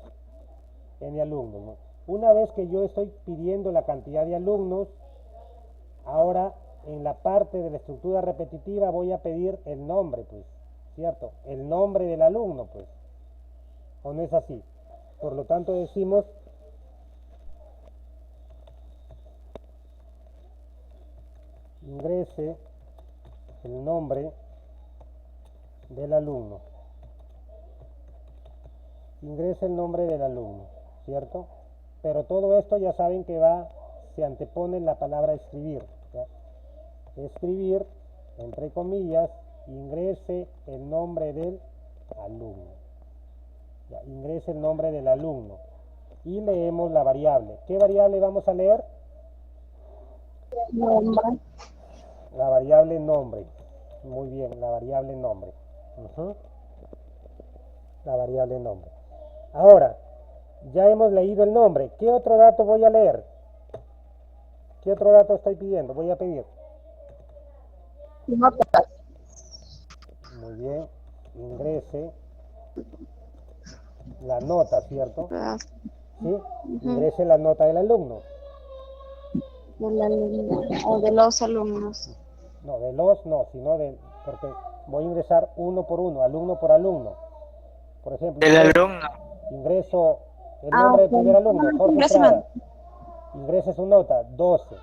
n alumnos, ¿no? Una vez que yo estoy pidiendo la cantidad de alumnos, ahora en la parte de la estructura repetitiva voy a pedir el nombre, pues, ¿cierto? El nombre del alumno, pues, ¿o no es así? Por lo tanto decimos ingrese el nombre del alumno. Ingrese el nombre del alumno, ¿cierto? Pero todo esto ya saben que se antepone la palabra escribir, ¿ya? Escribir, entre comillas, ingrese el nombre del alumno. Ya, ingrese el nombre del alumno. Y leemos la variable. ¿Qué variable vamos a leer? Nombre. La variable nombre. Muy bien, la variable nombre. La variable nombre. Ahora, ya hemos leído el nombre. ¿Qué otro dato voy a leer? ¿Qué otro dato estoy pidiendo? Voy a pedir. Notas. Muy bien. Ingrese la nota, ¿cierto? ¿Sí? Ingrese la nota del alumno. Del alumno o de los alumnos. No, de los no, sino de, porque voy a ingresar uno por uno, alumno por alumno. Por ejemplo, El alumno. ingreso el nombre del primer alumno, Jorge Estrada. Ingrese su nota, 12.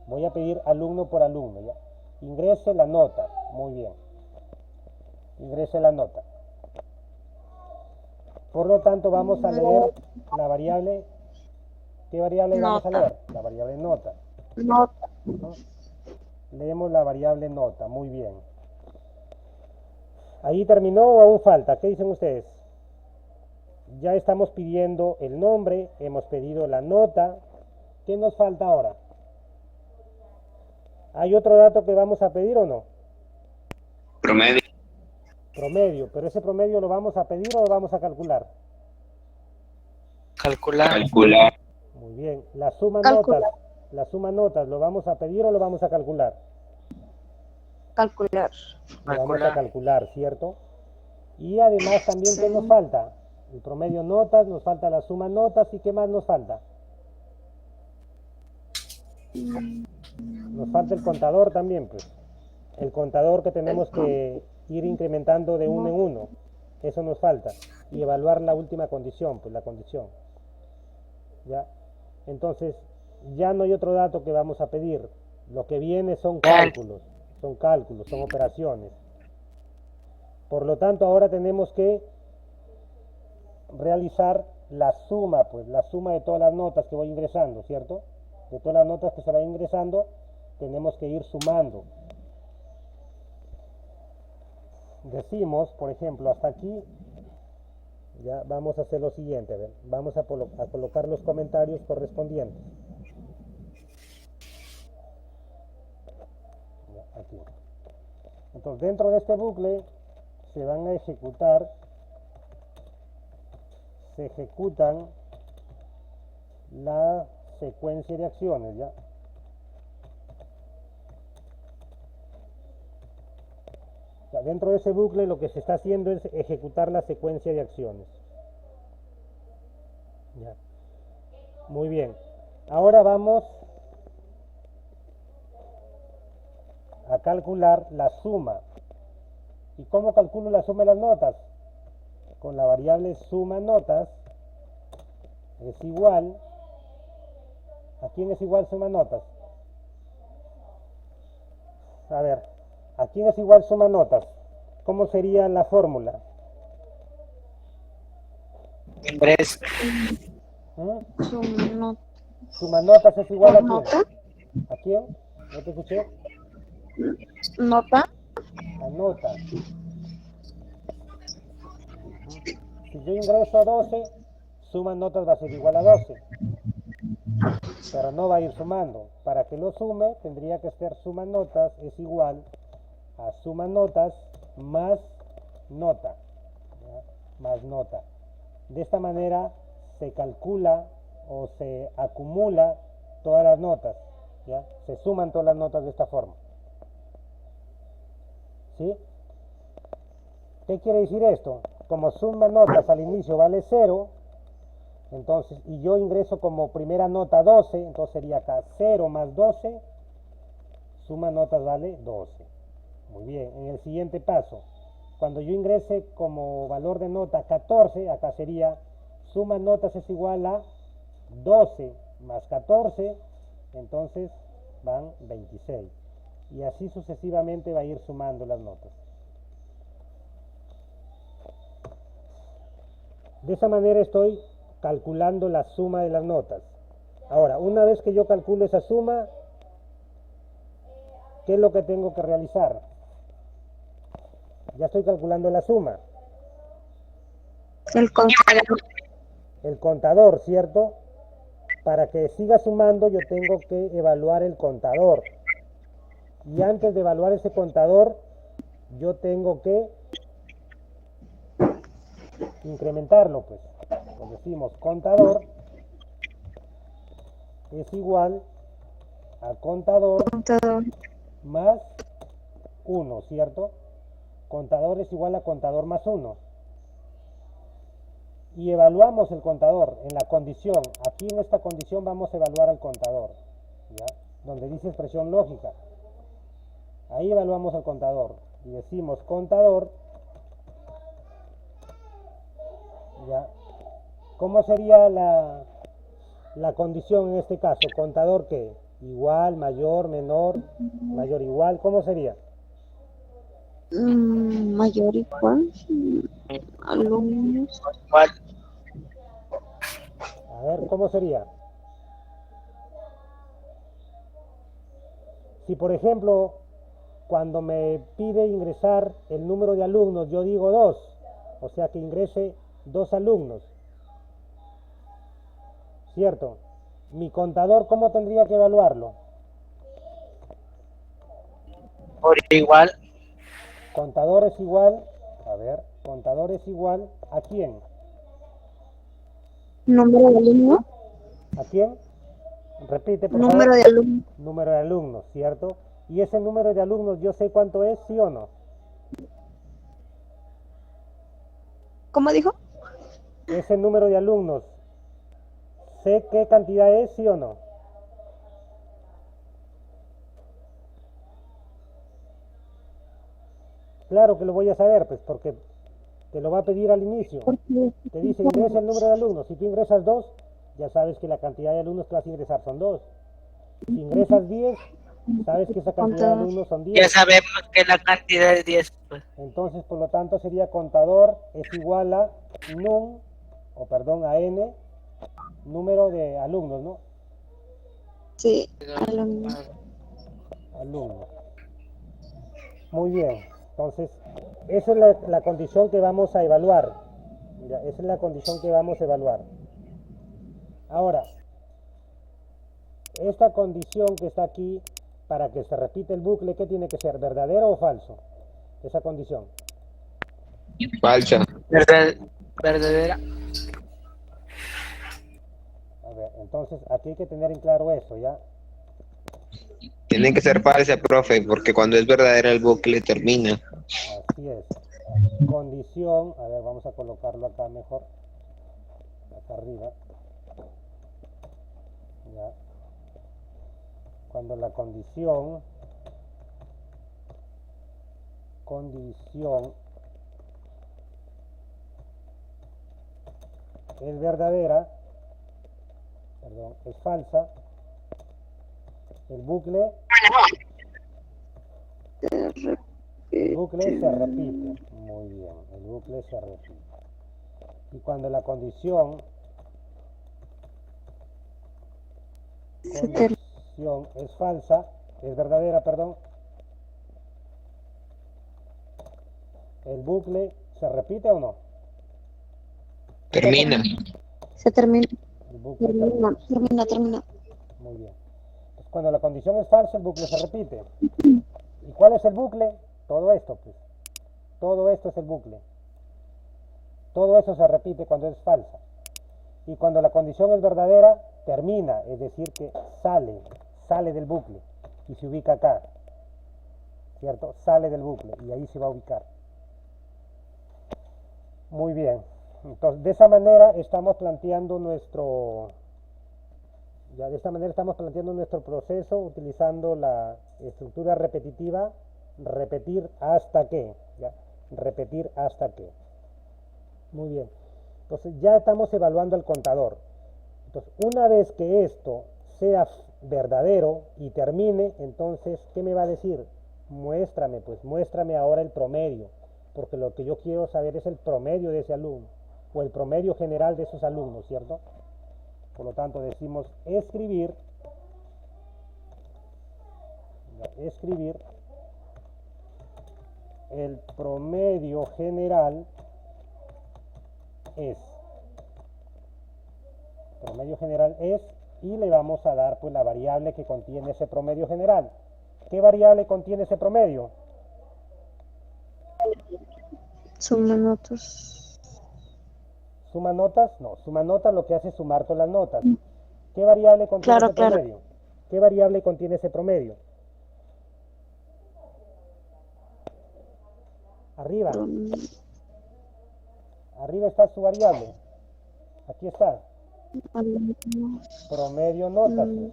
Voy a pedir alumno por alumno, ¿ya? Ingrese la nota, muy bien. Ingrese la nota. Por lo tanto, vamos a leer la variable. ¿Qué variable vamos a leer? La variable nota. Nota. ¿No? Leemos la variable nota, muy bien. ¿Ahí terminó o aún falta? ¿Qué dicen ustedes? Ya estamos pidiendo el nombre, hemos pedido la nota. ¿Qué nos falta ahora? ¿Hay otro dato que vamos a pedir o no? Promedio. Promedio, pero ese promedio lo vamos a pedir o lo vamos a calcular. Calcular. Muy bien. La suma Calcular. notas, ¿lo vamos a pedir o lo vamos a calcular? Calcular. Lo vamos a calcular, ¿cierto? Y además también, ¿qué nos falta? El promedio notas, nos falta la suma notas, ¿y qué más nos falta? Nos falta el contador también, pues. El contador que tenemos que ir incrementando de uno en uno. Eso nos falta. Y evaluar la última condición, pues la condición. ¿Ya? Entonces, ya no hay otro dato que vamos a pedir. Lo que viene son cálculos, son operaciones. Por lo tanto, ahora tenemos que realizar la suma, pues la suma de todas las notas que voy ingresando, ¿cierto? De todas las notas que se van ingresando, tenemos que ir sumando. Decimos, por ejemplo, hasta aquí, ya vamos a hacer lo siguiente, ¿ven? Vamos a colocar los comentarios correspondientes. Ya, aquí. Entonces, dentro de este bucle se van a ejecutan la secuencia de acciones, ¿ya? Dentro de ese bucle lo que se está haciendo es ejecutar la secuencia de acciones. ¿Ya? Muy bien. Ahora vamos a calcular la suma. ¿Y cómo calculo la suma de las notas? Con la variable suma notas es igual. ¿A quién es igual suma notas? A ver, ¿a quién es igual suma notas? ¿Cómo sería la fórmula? Ingreso. Suma notas es igual a quién. Nota. ¿A quién? ¿No te escuché? Nota. A nota. Si yo ingreso 12, suma notas va a ser igual a 12. Pero no va a ir sumando. Para que lo sume, tendría que ser suma notas es igual a suma notas más nota. ¿Ya? Más nota. De esta manera se calcula o se acumula todas las notas. ¿Ya? Se suman todas las notas de esta forma. ¿Sí? ¿Qué quiere decir esto? Como suma notas al inicio vale 0, entonces, y yo ingreso como primera nota 12, entonces sería acá 0 más 12, suma notas vale 12. Muy bien, en el siguiente paso, cuando yo ingrese como valor de nota 14, acá sería suma notas es igual a 12 más 14, entonces van 26. Y así sucesivamente va a ir sumando las notas. De esa manera estoy calculando la suma de las notas. Ahora, una vez que yo calculo esa suma, ¿qué es lo que tengo que realizar? Ya estoy calculando la suma. El contador. El contador, ¿cierto? Para que siga sumando yo tengo que evaluar el contador. Y antes de evaluar ese contador, yo tengo que incrementarlo, pues. Pues decimos contador es igual a contador más 1, ¿cierto? Contador es igual a contador más 1. Y evaluamos el contador en la condición. Aquí en esta condición vamos a evaluar al contador, ¿ya? Donde dice expresión lógica. Ahí evaluamos al contador y decimos contador, ¿ya? ¿Cómo sería la condición en este caso? ¿Contador qué? Igual, mayor, menor, mayor, igual, ¿cómo sería? Mayor igual. Alumnos. Igual. A ver, ¿cómo sería? Si por ejemplo, cuando me pide ingresar el número de alumnos, yo digo 2, o sea que ingrese 2 alumnos, ¿cierto? Mi contador, ¿cómo tendría que evaluarlo? Por igual. Contador es igual, a ver, contador es igual, ¿a quién? Número de alumnos. ¿A quién? Repite, por Número favor. de alumnos. Número de alumnos, ¿cierto? Y ese número de alumnos, ¿yo sé cuánto es, sí o no? ¿Cómo dijo? Ese número de alumnos, ¿sé qué cantidad es, sí o no? Claro que lo voy a saber, pues, porque te lo va a pedir al inicio. Te dice, ingresa el número de alumnos. Si tú ingresas 2, ya sabes que la cantidad de alumnos que vas a ingresar son 2. Si ingresas 10, sabes que esa cantidad de alumnos son 10. Ya sabemos que la cantidad es 10. Pues. Entonces, por lo tanto, sería contador es igual a num, o perdón, a n, número de alumnos, ¿no? Sí, alumnos. Alumnos. Muy bien. Entonces, esa es la condición que vamos a evaluar. Ya, esa es la condición que vamos a evaluar. Ahora, esta condición que está aquí, para que se repita el bucle, ¿qué tiene que ser? ¿Verdadero o falso? Esa condición. Falsa. Verdadera. A ver, entonces aquí hay que tener en claro eso, ¿ya? Tiene que ser falsa, profe, porque cuando es verdadera el bucle termina. Así es. Condición, a ver, vamos a colocarlo acá mejor. Acá arriba. ¿Ya? Cuando la condición es verdadera, perdón, es falsa, el bucle se repite. Muy bien, el bucle se repite. Y cuando la condición es falsa, es verdadera, perdón, ¿el bucle se repite o no? Termina. Se termina. El bucle termina. Termina. Muy bien. Entonces, cuando la condición es falsa, el bucle se repite. ¿Y cuál es el bucle? Todo esto, pues. Todo esto es el bucle. Todo eso se repite cuando es falsa. Y cuando la condición es verdadera, termina, es decir, que sale del bucle y se ubica acá. ¿Cierto? Sale del bucle y ahí se va a ubicar. Muy bien. Entonces, de esa manera estamos planteando nuestro proceso utilizando la estructura repetitiva, repetir hasta que, ¿ya? Repetir hasta que. Muy bien. Entonces ya estamos evaluando el contador. Entonces, una vez que esto sea verdadero y termine, entonces, ¿qué me va a decir? Muéstrame ahora el promedio, porque lo que yo quiero saber es el promedio de ese alumno, o el promedio general de esos alumnos, ¿cierto? Por lo tanto, decimos escribir el promedio general es. Promedio general es, y le vamos a dar pues la variable que contiene ese promedio general. ¿Qué variable contiene ese promedio? Suma notas. ¿Suma notas? No, suma notas lo que hace es sumar todas las notas. ¿Qué variable contiene Claro, ese claro. promedio? ¿Qué variable contiene ese promedio? Arriba. Arriba está su variable. Aquí está. Promedio notas. Pues.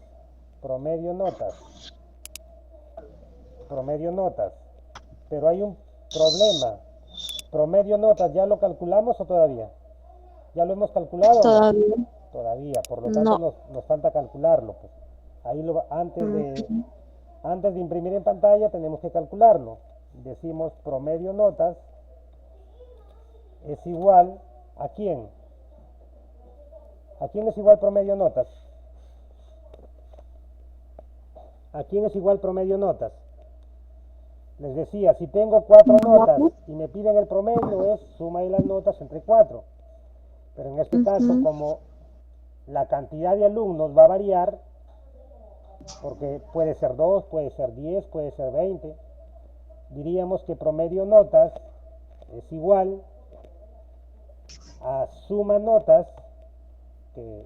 Promedio notas. Promedio notas. Pero hay un problema. Promedio notas, ¿ya lo calculamos o todavía? ¿Ya lo hemos calculado? Todavía. ¿O no? Todavía, por lo tanto No. nos falta calcularlo. Pues. Ahí antes de imprimir en pantalla tenemos que calcularlo. Decimos promedio notas es igual ¿a quién? ¿A quién es igual promedio notas? ¿A quién es igual promedio notas? Les decía, si tengo 4 notas y me piden el promedio, es suma de las notas entre 4. Pero en este caso, como la cantidad de alumnos va a variar, porque puede ser 2, puede ser 10, puede ser 20, diríamos que promedio notas es igual a suma notas, que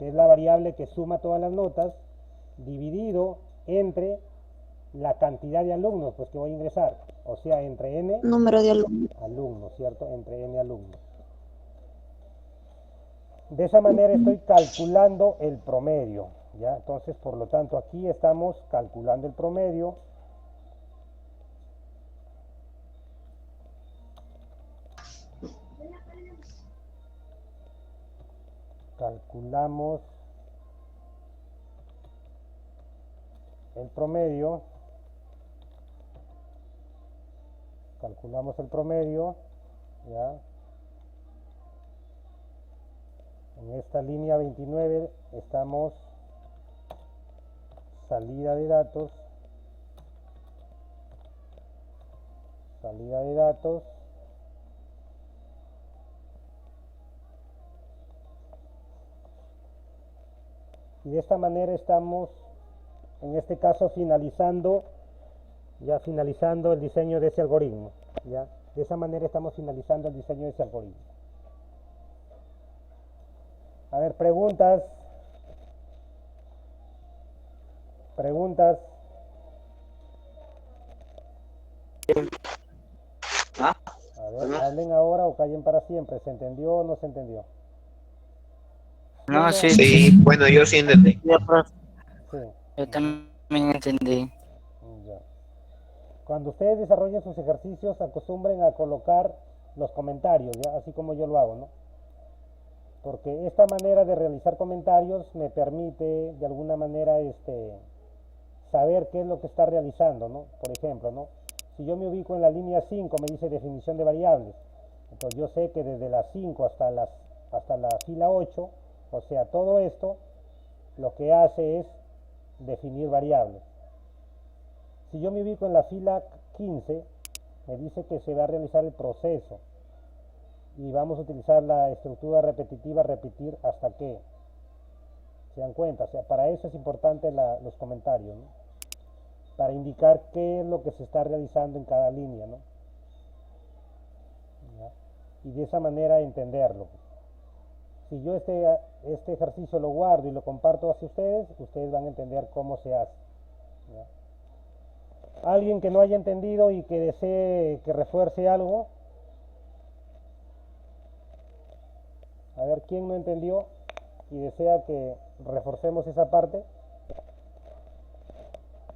es la variable que suma todas las notas, dividido entre la cantidad de alumnos pues que voy a ingresar, o sea, entre n Número de alumnos, ¿cierto? Entre n alumnos. De esa manera estoy calculando el promedio, ¿ya? Entonces, por lo tanto, aquí estamos calculando el promedio. Calculamos el promedio. Calculamos el promedio, ¿ya? En esta línea 29 estamos salida de datos, y de esta manera estamos, en este caso, finalizando el diseño de ese algoritmo, ¿ya? De esa manera estamos finalizando el diseño de ese algoritmo. A ver, preguntas. A ver, hablen ahora o callen para siempre. ¿Se entendió o no se entendió? No, sí. Sí, bueno, yo sí entendí. Yo, profe, Sí. yo también entendí. Ya. Cuando ustedes desarrollen sus ejercicios, acostumbren a colocar los comentarios, ¿ya? Así como yo lo hago, ¿no? Porque esta manera de realizar comentarios me permite, de alguna manera, saber qué es lo que está realizando, ¿no? Por ejemplo, ¿no? Si yo me ubico en la línea 5, me dice definición de variables. Entonces yo sé que desde la 5 hasta la fila 8, o sea, todo esto, lo que hace es definir variables. Si yo me ubico en la fila 15, me dice que se va a realizar el proceso y vamos a utilizar la estructura repetitiva, repetir hasta que. ¿Se dan cuenta? O sea, para eso es importante los comentarios, ¿no? Para indicar qué es lo que se está realizando en cada línea, ¿no? ¿Ya? Y de esa manera entenderlo. Si yo este ejercicio lo guardo y lo comparto hacia ustedes, ustedes van a entender cómo se hace, ¿ya? Alguien que no haya entendido y que desee que refuerce algo. A ver, ¿quién no entendió y desea que reforcemos esa parte?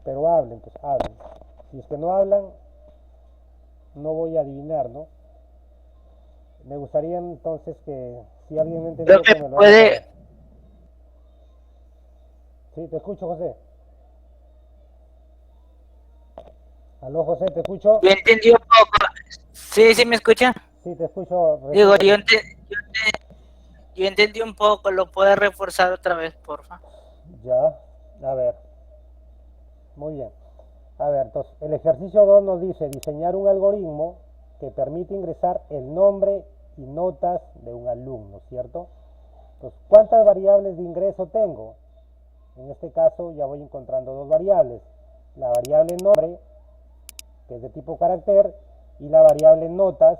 Pero hablen, pues hablen. Si es que no hablan, no voy a adivinar, ¿no? Me gustaría entonces que si alguien no entendió, Profe, que me lo haga puede, saber. Sí, te escucho, José. Aló, José, ¿te escucho? yo entendí un poco. Sí, sí, ¿me escucha? Sí, te escucho. Digo, yo entendí un poco. ¿Lo puede reforzar otra vez, porfa? Ya, a ver. Muy bien. A ver, entonces, el ejercicio 2 nos dice diseñar un algoritmo que permite ingresar el nombre y notas de un alumno, ¿cierto? Entonces, ¿cuántas variables de ingreso tengo? En este caso ya voy encontrando dos variables. La variable nombre, que es de tipo carácter, y la variable notas,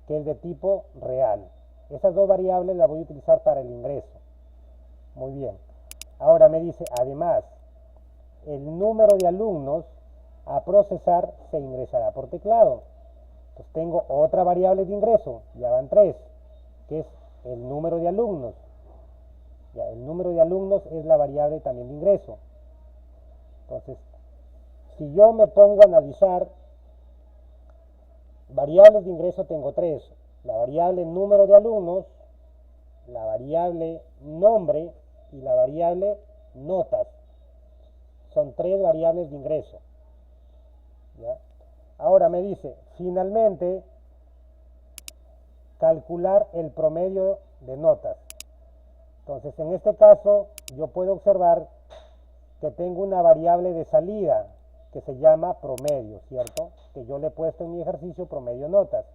que es de tipo real. Esas dos variables las voy a utilizar para el ingreso. Muy bien. Ahora me dice, además, el número de alumnos a procesar se ingresará por teclado. Entonces tengo otra variable de ingreso, ya van 3, que es el número de alumnos. Ya, el número de alumnos es la variable también de ingreso. Entonces, si yo me pongo a analizar variables de ingreso, tengo 3. La variable número de alumnos, la variable nombre y la variable notas. Son 3 variables de ingreso. ¿Ya? Ahora me dice, finalmente, calcular el promedio de notas. Entonces, en este caso, yo puedo observar que tengo una variable de salida que se llama promedio, ¿cierto? Que yo le he puesto en mi ejercicio promedio notas.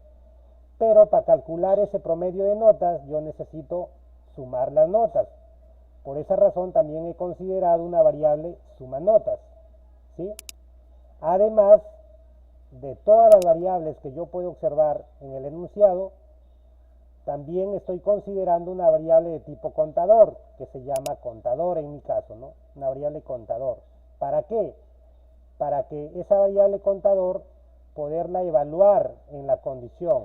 Pero para calcular ese promedio de notas, yo necesito sumar las notas. Por esa razón también he considerado una variable suma notas, ¿sí? Además de todas las variables que yo puedo observar en el enunciado, también estoy considerando una variable de tipo contador, que se llama contador en mi caso, ¿no? Una variable contador. ¿Para qué? Para que esa variable contador poderla evaluar en la condición,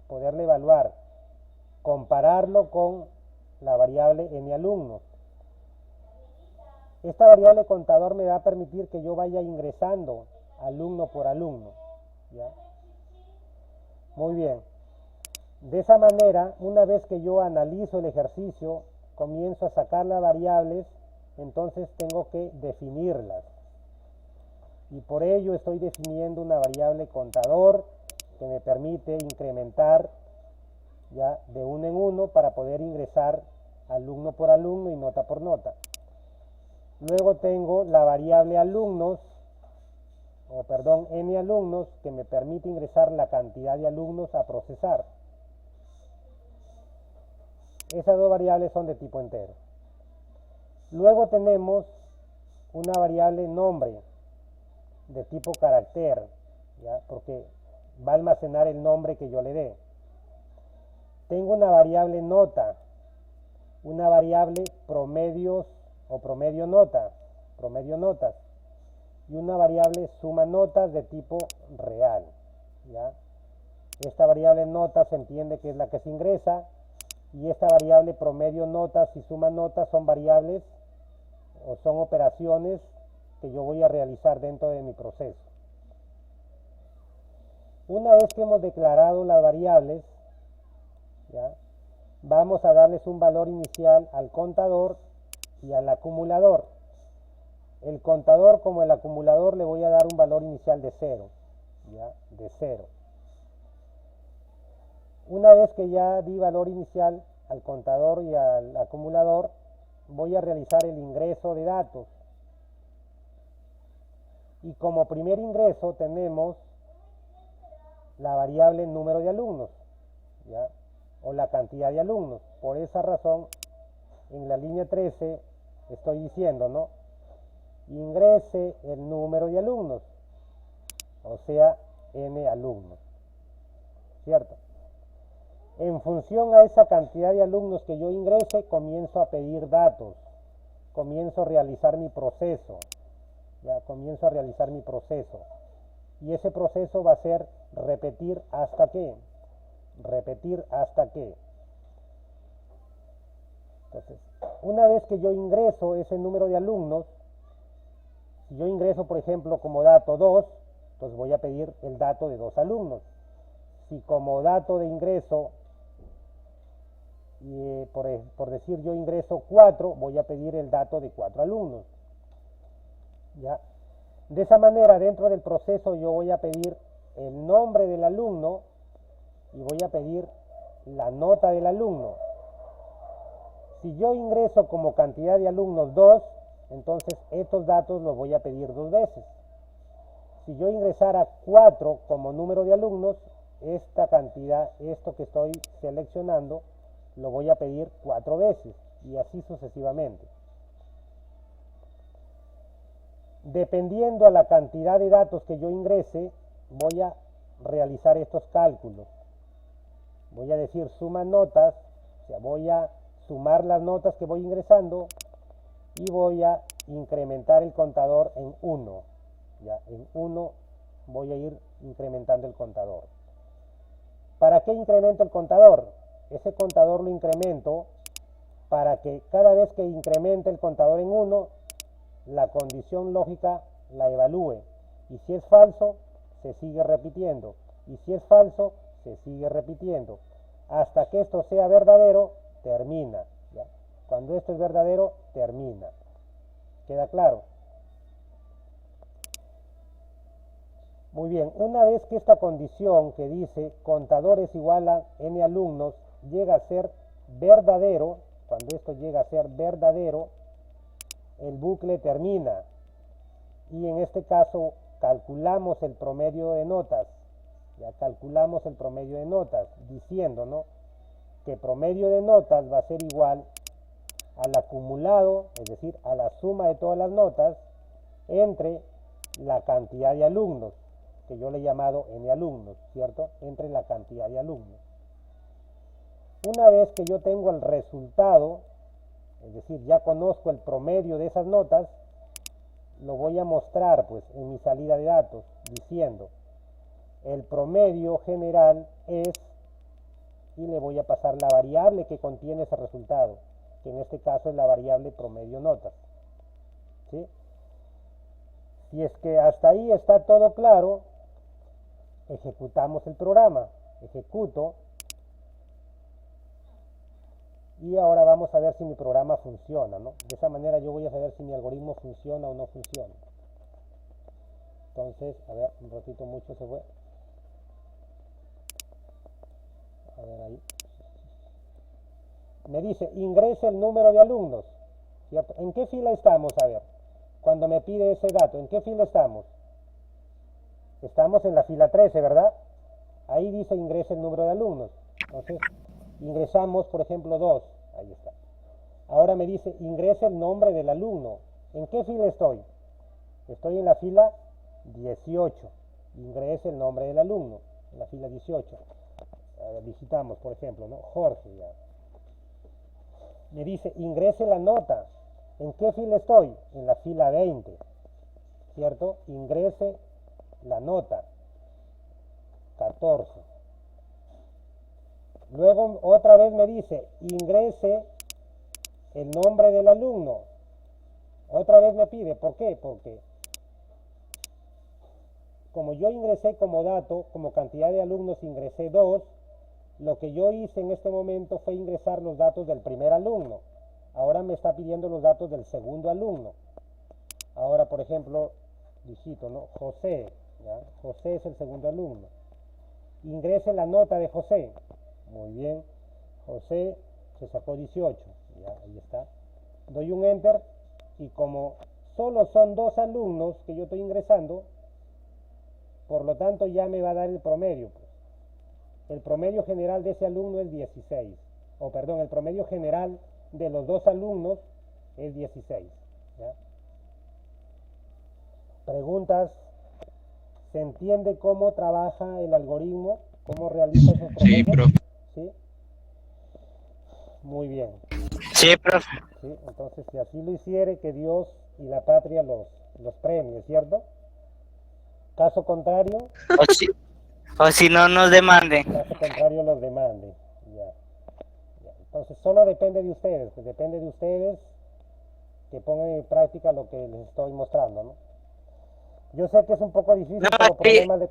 poderla evaluar, compararlo con la variable n alumnos. Esta variable contador me va a permitir que yo vaya ingresando alumno por alumno, ¿ya? Muy bien. De esa manera, una vez que yo analizo el ejercicio, comienzo a sacar las variables, entonces tengo que definirlas. Y por ello estoy definiendo una variable contador que me permite incrementar ya de uno en uno para poder ingresar alumno por alumno y nota por nota. Luego tengo la variable alumnos, n alumnos, que me permite ingresar la cantidad de alumnos a procesar. Esas dos variables son de tipo entero. Luego tenemos una variable nombre de tipo carácter, ¿ya? Porque va a almacenar el nombre que yo le dé. Tengo una variable nota, una variable promedios o promedio notas, y una variable suma notas de tipo real, ¿ya? Esta variable nota se entiende que es la que se ingresa, y esta variable promedio notas y suma notas son variables o son operaciones que yo voy a realizar dentro de mi proceso. Una vez que hemos declarado las variables, ¿ya? Vamos a darles un valor inicial al contador y al acumulador. El contador como el acumulador le voy a dar un valor inicial de 0, ¿ya? De 0. Una vez que ya di valor inicial al contador y al acumulador, voy a realizar el ingreso de datos. Y como primer ingreso tenemos la variable número de alumnos, ¿ya? O la cantidad de alumnos. Por esa razón, en la línea 13 estoy diciendo, ¿no? Ingrese el número de alumnos, o sea, n alumnos, ¿cierto? En función a esa cantidad de alumnos que yo ingrese, comienzo a pedir datos, comienzo a realizar mi proceso, ya comienzo a realizar mi proceso. Y ese proceso va a ser repetir hasta qué. Repetir hasta qué. Entonces, una vez que yo ingreso ese número de alumnos, si yo ingreso, por ejemplo, como dato 2, entonces voy a pedir el dato de 2 alumnos. Si como dato de ingreso, por decir yo ingreso 4, voy a pedir el dato de 4 alumnos. ¿Ya? De esa manera, dentro del proceso yo voy a pedir el nombre del alumno y voy a pedir la nota del alumno. Si yo ingreso como cantidad de alumnos 2, entonces estos datos los voy a pedir 2 veces. Si yo ingresara 4 como número de alumnos, esta cantidad, esto que estoy seleccionando, lo voy a pedir 4 veces y así sucesivamente. Dependiendo a la cantidad de datos que yo ingrese, voy a realizar estos cálculos. Voy a decir suma notas, o sea, voy a sumar las notas que voy ingresando y voy a incrementar el contador en 1. Ya, en 1 voy a ir incrementando el contador. ¿Para qué incremento el contador? Ese contador lo incremento para que cada vez que incremente el contador en 1, la condición lógica la evalúe. Y si es falso, se sigue repitiendo. Y si es falso, se sigue repitiendo. Hasta que esto sea verdadero, termina. ¿Ya? Cuando esto es verdadero, termina. ¿Queda claro? Muy bien, una vez que esta condición que dice contador es igual a n alumnos llega a ser verdadero, cuando esto llega a ser verdadero, el bucle termina. Y en este caso calculamos el promedio de notas. Ya calculamos el promedio de notas diciendo, ¿no?, que promedio de notas va a ser igual al acumulado, es decir, a la suma de todas las notas entre la cantidad de alumnos, que yo le he llamado n alumnos, ¿cierto? Entre la cantidad de alumnos. Una vez que yo tengo el resultado, es decir, ya conozco el promedio de esas notas, lo voy a mostrar pues en mi salida de datos diciendo el promedio general es, y le voy a pasar la variable que contiene ese resultado, que en este caso es la variable promedio notas. ¿Sí? Si es que hasta ahí está todo claro, ejecutamos el programa. Ejecuto. Y ahora vamos a ver si mi programa funciona, ¿no? De esa manera yo voy a saber si mi algoritmo funciona o no funciona. Entonces, a ver, un ratito mucho se fue. A ver ahí. Me dice, ingrese el número de alumnos, ¿cierto? ¿En qué fila estamos? A ver, cuando me pide ese dato, ¿en qué fila estamos? Estamos en la fila 13, ¿verdad? Ahí dice ingrese el número de alumnos. Entonces, ingresamos, por ejemplo, 2. Ahí está. Ahora me dice, ingrese el nombre del alumno. ¿En qué fila estoy? Estoy en la fila 18. Ingrese el nombre del alumno. En la fila 18. Visitamos, por ejemplo, ¿no? Jorge. Ya. Me dice, ingrese la nota. ¿En qué fila estoy? En la fila 20. ¿Cierto? Ingrese la nota. 14. Luego otra vez me dice, ingrese el nombre del alumno. Otra vez me pide, ¿por qué? Porque como yo ingresé como dato, como cantidad de alumnos ingresé 2, lo que yo hice en este momento fue ingresar los datos del primer alumno. Ahora me está pidiendo los datos del segundo alumno. Ahora, por ejemplo, digito, ¿no? José, ¿ya? José es el segundo alumno. Ingrese la nota de José. Muy bien. José se sacó 18. Ya, ahí está. Doy un enter y como solo son 2 alumnos que yo estoy ingresando, por lo tanto ya me va a dar el promedio. Pues. El promedio general de ese alumno es 16. O perdón, el promedio general de los 2 alumnos es 16. ¿Ya? ¿Preguntas? ¿Se entiende cómo trabaja el algoritmo? ¿Cómo realiza esos procesos? Sí, profe. ¿Sí? Muy bien. Sí, profe. ¿Sí? Entonces, si así lo hiciere, que Dios y la patria los premie, ¿cierto? Caso contrario, O si no nos demanden. caso contrario los demande. Ya. Ya. Entonces, solo depende de ustedes, pues depende de ustedes que pongan en práctica lo que les estoy mostrando, ¿no? Yo sé que es un poco difícil No, por problemas de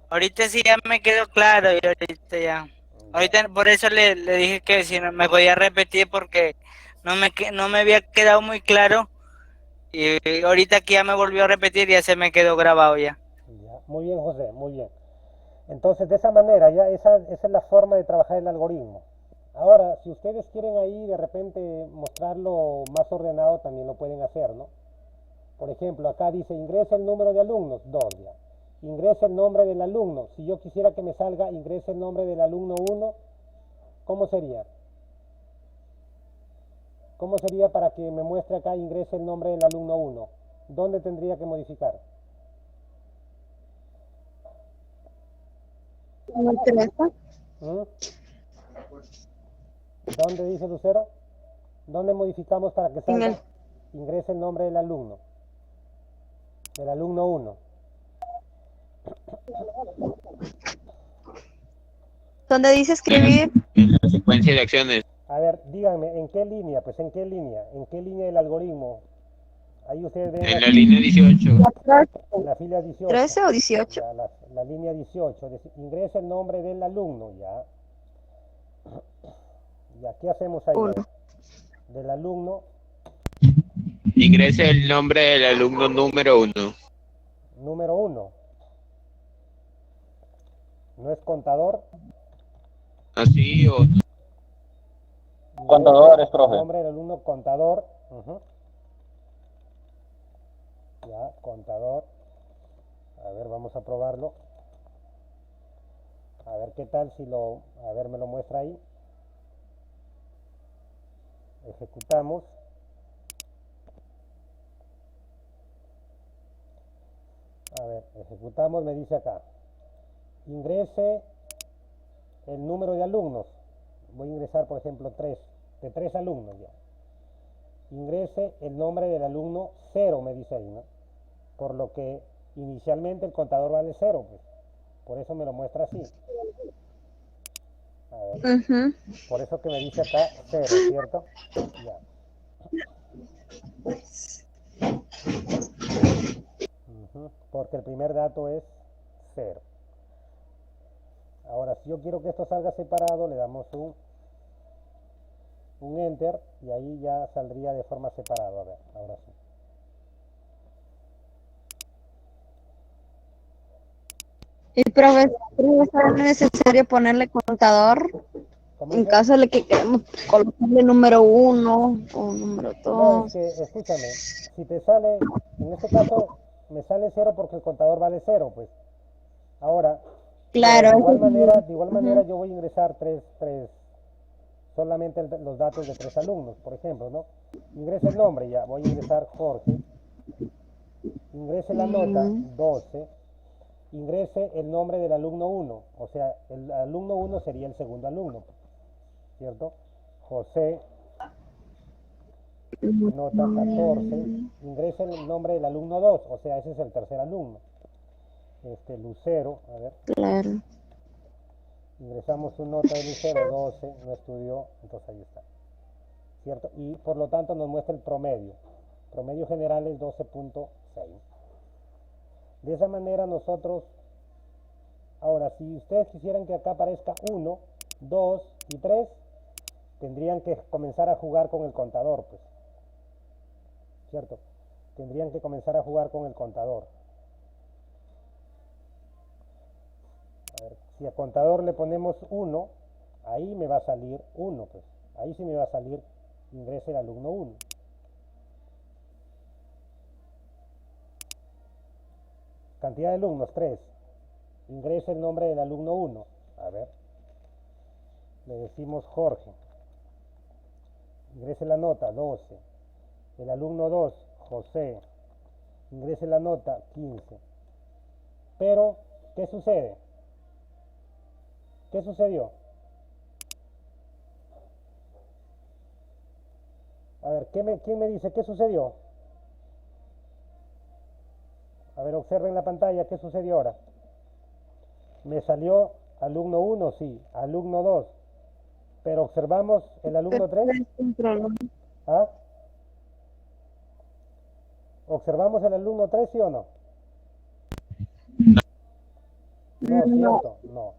ahorita sí ya me quedó claro y ahorita ya. Ahorita por eso le dije que si no me podía repetir porque no me había quedado muy claro y ahorita que ya me volvió a repetir ya se me quedó grabado ya. Ya. Muy bien, José, muy bien. Entonces, de esa manera, ya esa es la forma de trabajar el algoritmo. Ahora, si ustedes quieren ahí de repente mostrarlo más ordenado, también lo pueden hacer, ¿no? Por ejemplo, acá dice ingresa el número de alumnos, 2 ya. ingrese el nombre del alumno. Si yo quisiera que me salga, ingrese el nombre del alumno 1, ¿cómo sería? ¿Cómo sería para que me muestre acá, ingrese el nombre del alumno 1? ¿Dónde tendría que modificar? En el 13. ¿Mm? ¿Dónde dice Lucero? ¿Dónde modificamos para que En salga? el, Ingrese el nombre del alumno 1. ¿Dónde dice escribir? En la secuencia de acciones. A ver, díganme, ¿en qué línea? Pues, ¿en qué línea? ¿En qué línea del algoritmo? Ahí ustedes ven En la aquí, línea 18. en la fila 18. 13 o 18. Ya, la línea 18. Ingrese el nombre del alumno, ya. Ya, ¿qué hacemos ahí? Uno. Del alumno Ingrese el nombre del alumno número 1. número 1. ¿No es contador? Así o Contadores, profe. El nombre del alumno contador. Ujú. Ya, contador. A ver, vamos a probarlo. A ver qué tal si lo... A ver, me lo muestra ahí. Ejecutamos. A ver, ejecutamos, me dice acá. Ingrese el número de alumnos. Voy a ingresar, por ejemplo, 3. De 3 alumnos ya. Ingrese el nombre del alumno 0, me dice ahí, ¿no? Por lo que inicialmente el contador vale 0, pues. Por eso me lo muestra así. A ver. Ujú. Por eso que me dice acá 0, ¿cierto? Ya. Ujú. Porque el primer dato es 0. Ahora, si yo quiero que esto salga separado, le damos un enter y ahí ya saldría de forma separada. A ver, ahora sí. Y profesor, ¿es necesario ponerle contador ¿Cómo en dice? caso de que queramos colocarle número 1 o número No, es 2? que, escúchame, si te sale, en este caso, me sale 0 porque el contador vale 0, pues. Ahora, Claro. de igual manera Ujú. yo voy a ingresar solamente los datos de 3 alumnos, por ejemplo, ¿no? Ingrese el nombre, ya, voy a ingresar Jorge, ingrese la nota, 12, ingrese el nombre del alumno 1, o sea, el alumno 1 sería el segundo alumno, ¿cierto? José, nota 14, ingrese el nombre del alumno 2, o sea, ese es el tercer alumno. Lucero, a ver, Claro. ingresamos su nota de Lucero, 12, no estudió, entonces ahí está, ¿cierto? Y por lo tanto nos muestra el promedio. Promedio general es 12.6. De esa manera nosotros, ahora, si ustedes quisieran que acá aparezca 1, 2 y 3, tendrían que comenzar a jugar con el contador, pues, ¿cierto? Tendrían que comenzar a jugar con el contador. A ver, si al contador le ponemos 1, ahí me va a salir 1, pues. Ahí sí me va a salir, ingrese el alumno 1. Cantidad de alumnos, 3. Ingrese el nombre del alumno 1. A ver. Le decimos Jorge. Ingrese la nota, 12. El alumno 2, José. Ingrese la nota, 15. Pero, ¿qué sucede? ¿Qué sucedió? A ver, ¿quién me dice qué sucedió? A ver, observen la pantalla, ¿qué sucedió ahora? Me salió alumno 1, sí, alumno 2. Pero observamos el alumno 3. ¿Ah? ¿Observamos el alumno 3, sí o no? No, ¿cierto? No.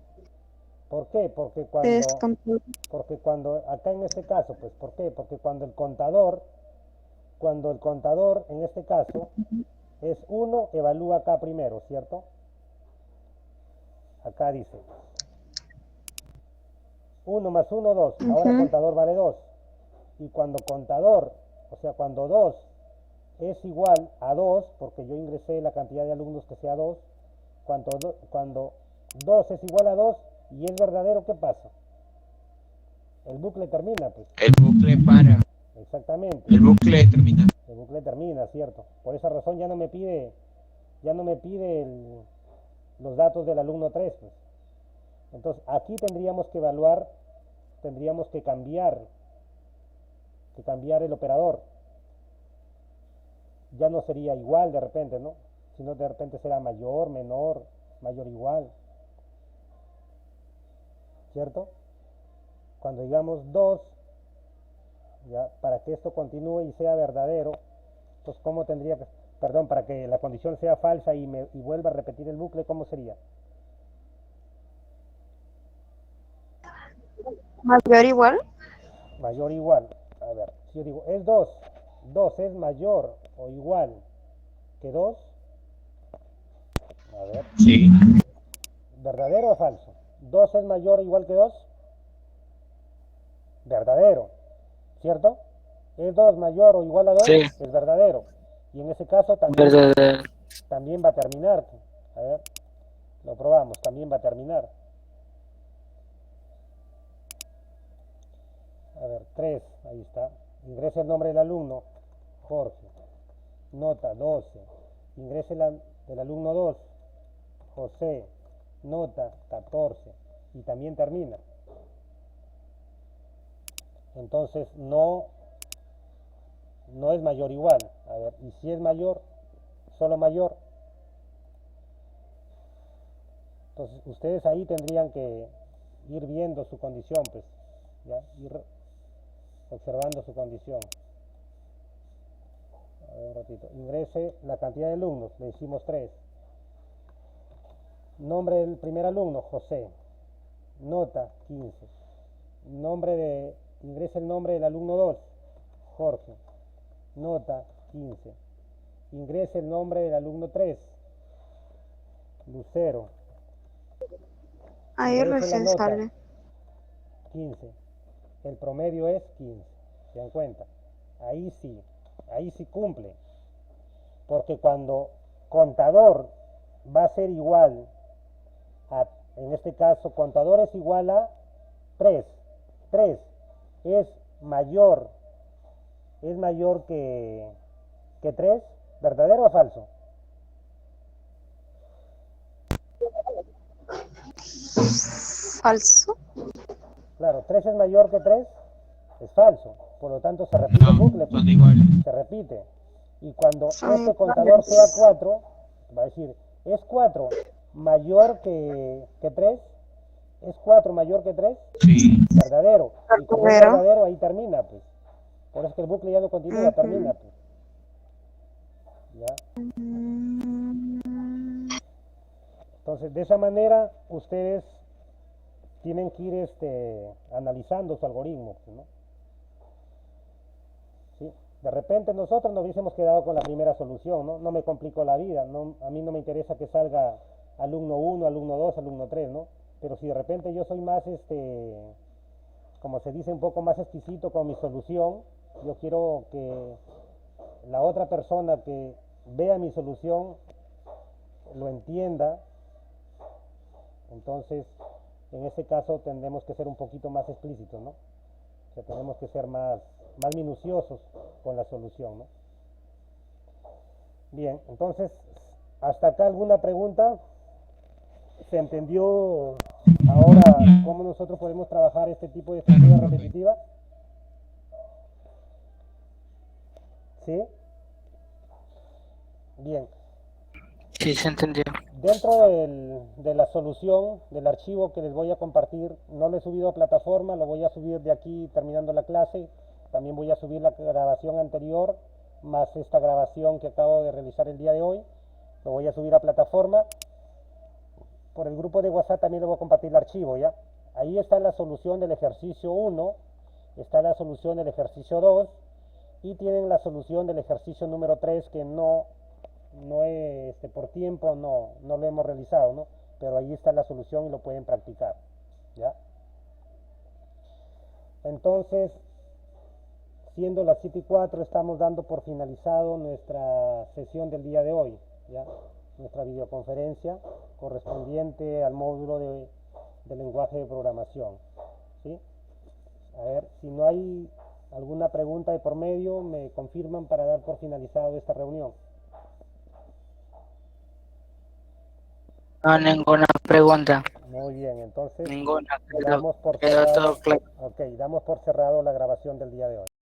¿Por qué? Porque cuando, acá en este caso, pues, ¿por qué? Porque cuando el contador en este caso es 1, evalúa acá primero, ¿cierto? Acá dice 1 más 1, 2. Ahora contador vale 2. Y cuando contador, o sea, cuando 2 es igual a 2, porque yo ingresé la cantidad de alumnos que sea 2, cuando 2 es igual a 2 y es verdadero, ¿qué pasa? El bucle termina, pues. El bucle para. Exactamente. El bucle termina. El bucle termina, ¿cierto? Por esa razón ya no me pide los datos del alumno 3, pues. Entonces, aquí tendríamos que evaluar, tendríamos que cambiar el operador. Ya no sería igual de repente, ¿no? Sino de repente será mayor, menor, mayor, igual. ¿Cierto? Cuando digamos 2, ya, para que esto continúe y sea verdadero, pues ¿cómo tendría que, perdón, para que la condición sea falsa y vuelva a repetir el bucle, ¿cómo sería? Mayor igual. Mayor o igual. A ver, si yo digo, es 2, 2 es mayor o igual que 2. A ver. Sí. ¿Verdadero o falso? 2 es mayor o igual que 2. Verdadero. ¿Cierto? ¿Es 2 mayor o igual a 2? Sí. Es verdadero. Y en ese caso también va a terminar. A ver, lo probamos, también va a terminar. A ver, 3, ahí está. Ingresa el nombre del alumno, Jorge. Nota, 12. Ingresa del alumno 2, José. Nota, 14. Y también termina. Entonces no es mayor o igual. A ver, y si es mayor, solo mayor. Entonces ustedes ahí tendrían que ir viendo su condición, pues, ya, ir observando su condición. A ver, un ratito. Ingrese la cantidad de alumnos, le decimos 3. Nombre del primer alumno, José. Nota, 15. Ingrese el nombre del alumno 2, Jorge. Nota, 15. Ingrese el nombre del alumno 3, Lucero. Ahí Ingrese la recién nota, sale. 15. El promedio es 15. ¿Se dan cuenta? Ahí sí cumple. Porque cuando contador va a ser igual a, en este caso, contador es igual a 3. 3 es mayor que 3, ¿verdadero o falso? Falso. Claro, 3 es mayor que 3, es falso. Por lo tanto, se repite el bucle. Pues, Son iguales. se repite. Y cuando Son este contador iguales. sea 4, va a decir, ¿es 4 mayor que 3? ¿Es 4 mayor que 3? Sí. Verdadero. Y como es Verdadero. verdadero, ahí termina, pues. Por eso es que el bucle ya no continúa, termina, pues. ¿Ya? Entonces, de esa manera, ustedes tienen que ir analizando su algoritmo, ¿no? ¿Sí? De repente nosotros nos hubiésemos quedado con la primera solución, ¿no? No me complico la vida, no, a mí no me interesa que salga alumno 1, alumno 2, alumno 3, ¿no? Pero si de repente yo soy más, como se dice, un poco más exquisito con mi solución, yo quiero que la otra persona que vea mi solución lo entienda. Entonces, en ese caso tendremos que ser un poquito más explícitos, ¿no? O sea, tenemos que ser más minuciosos con la solución, ¿no? Bien, entonces, ¿hasta acá alguna pregunta? ¿Se entendió ahora cómo nosotros podemos trabajar este tipo de estructura repetitiva? ¿Sí? Bien. Sí, se entendió. Dentro de la solución, del archivo que les voy a compartir, no lo he subido a plataforma, lo voy a subir de aquí terminando la clase. También voy a subir la grabación anterior, más esta grabación que acabo de realizar el día de hoy. Lo voy a subir a plataforma. Por el grupo de WhatsApp también le voy a compartir el archivo, ¿ya? Ahí está la solución del ejercicio 1, está la solución del ejercicio 2 y tienen la solución del ejercicio número 3 que por tiempo no lo hemos realizado, ¿no? Pero ahí está la solución y lo pueden practicar, ¿ya? Entonces, siendo las 7:04, estamos dando por finalizado nuestra sesión del día de hoy, ¿ya? nuestra videoconferencia correspondiente al módulo de lenguaje de programación. ¿Sí? A ver, si no hay alguna pregunta de por medio, me confirman para dar por finalizado esta reunión. No, ninguna pregunta. Muy bien, entonces Ninguna. damos por Quedó cerrado, todo claro. ok, damos por cerrado la grabación del día de hoy.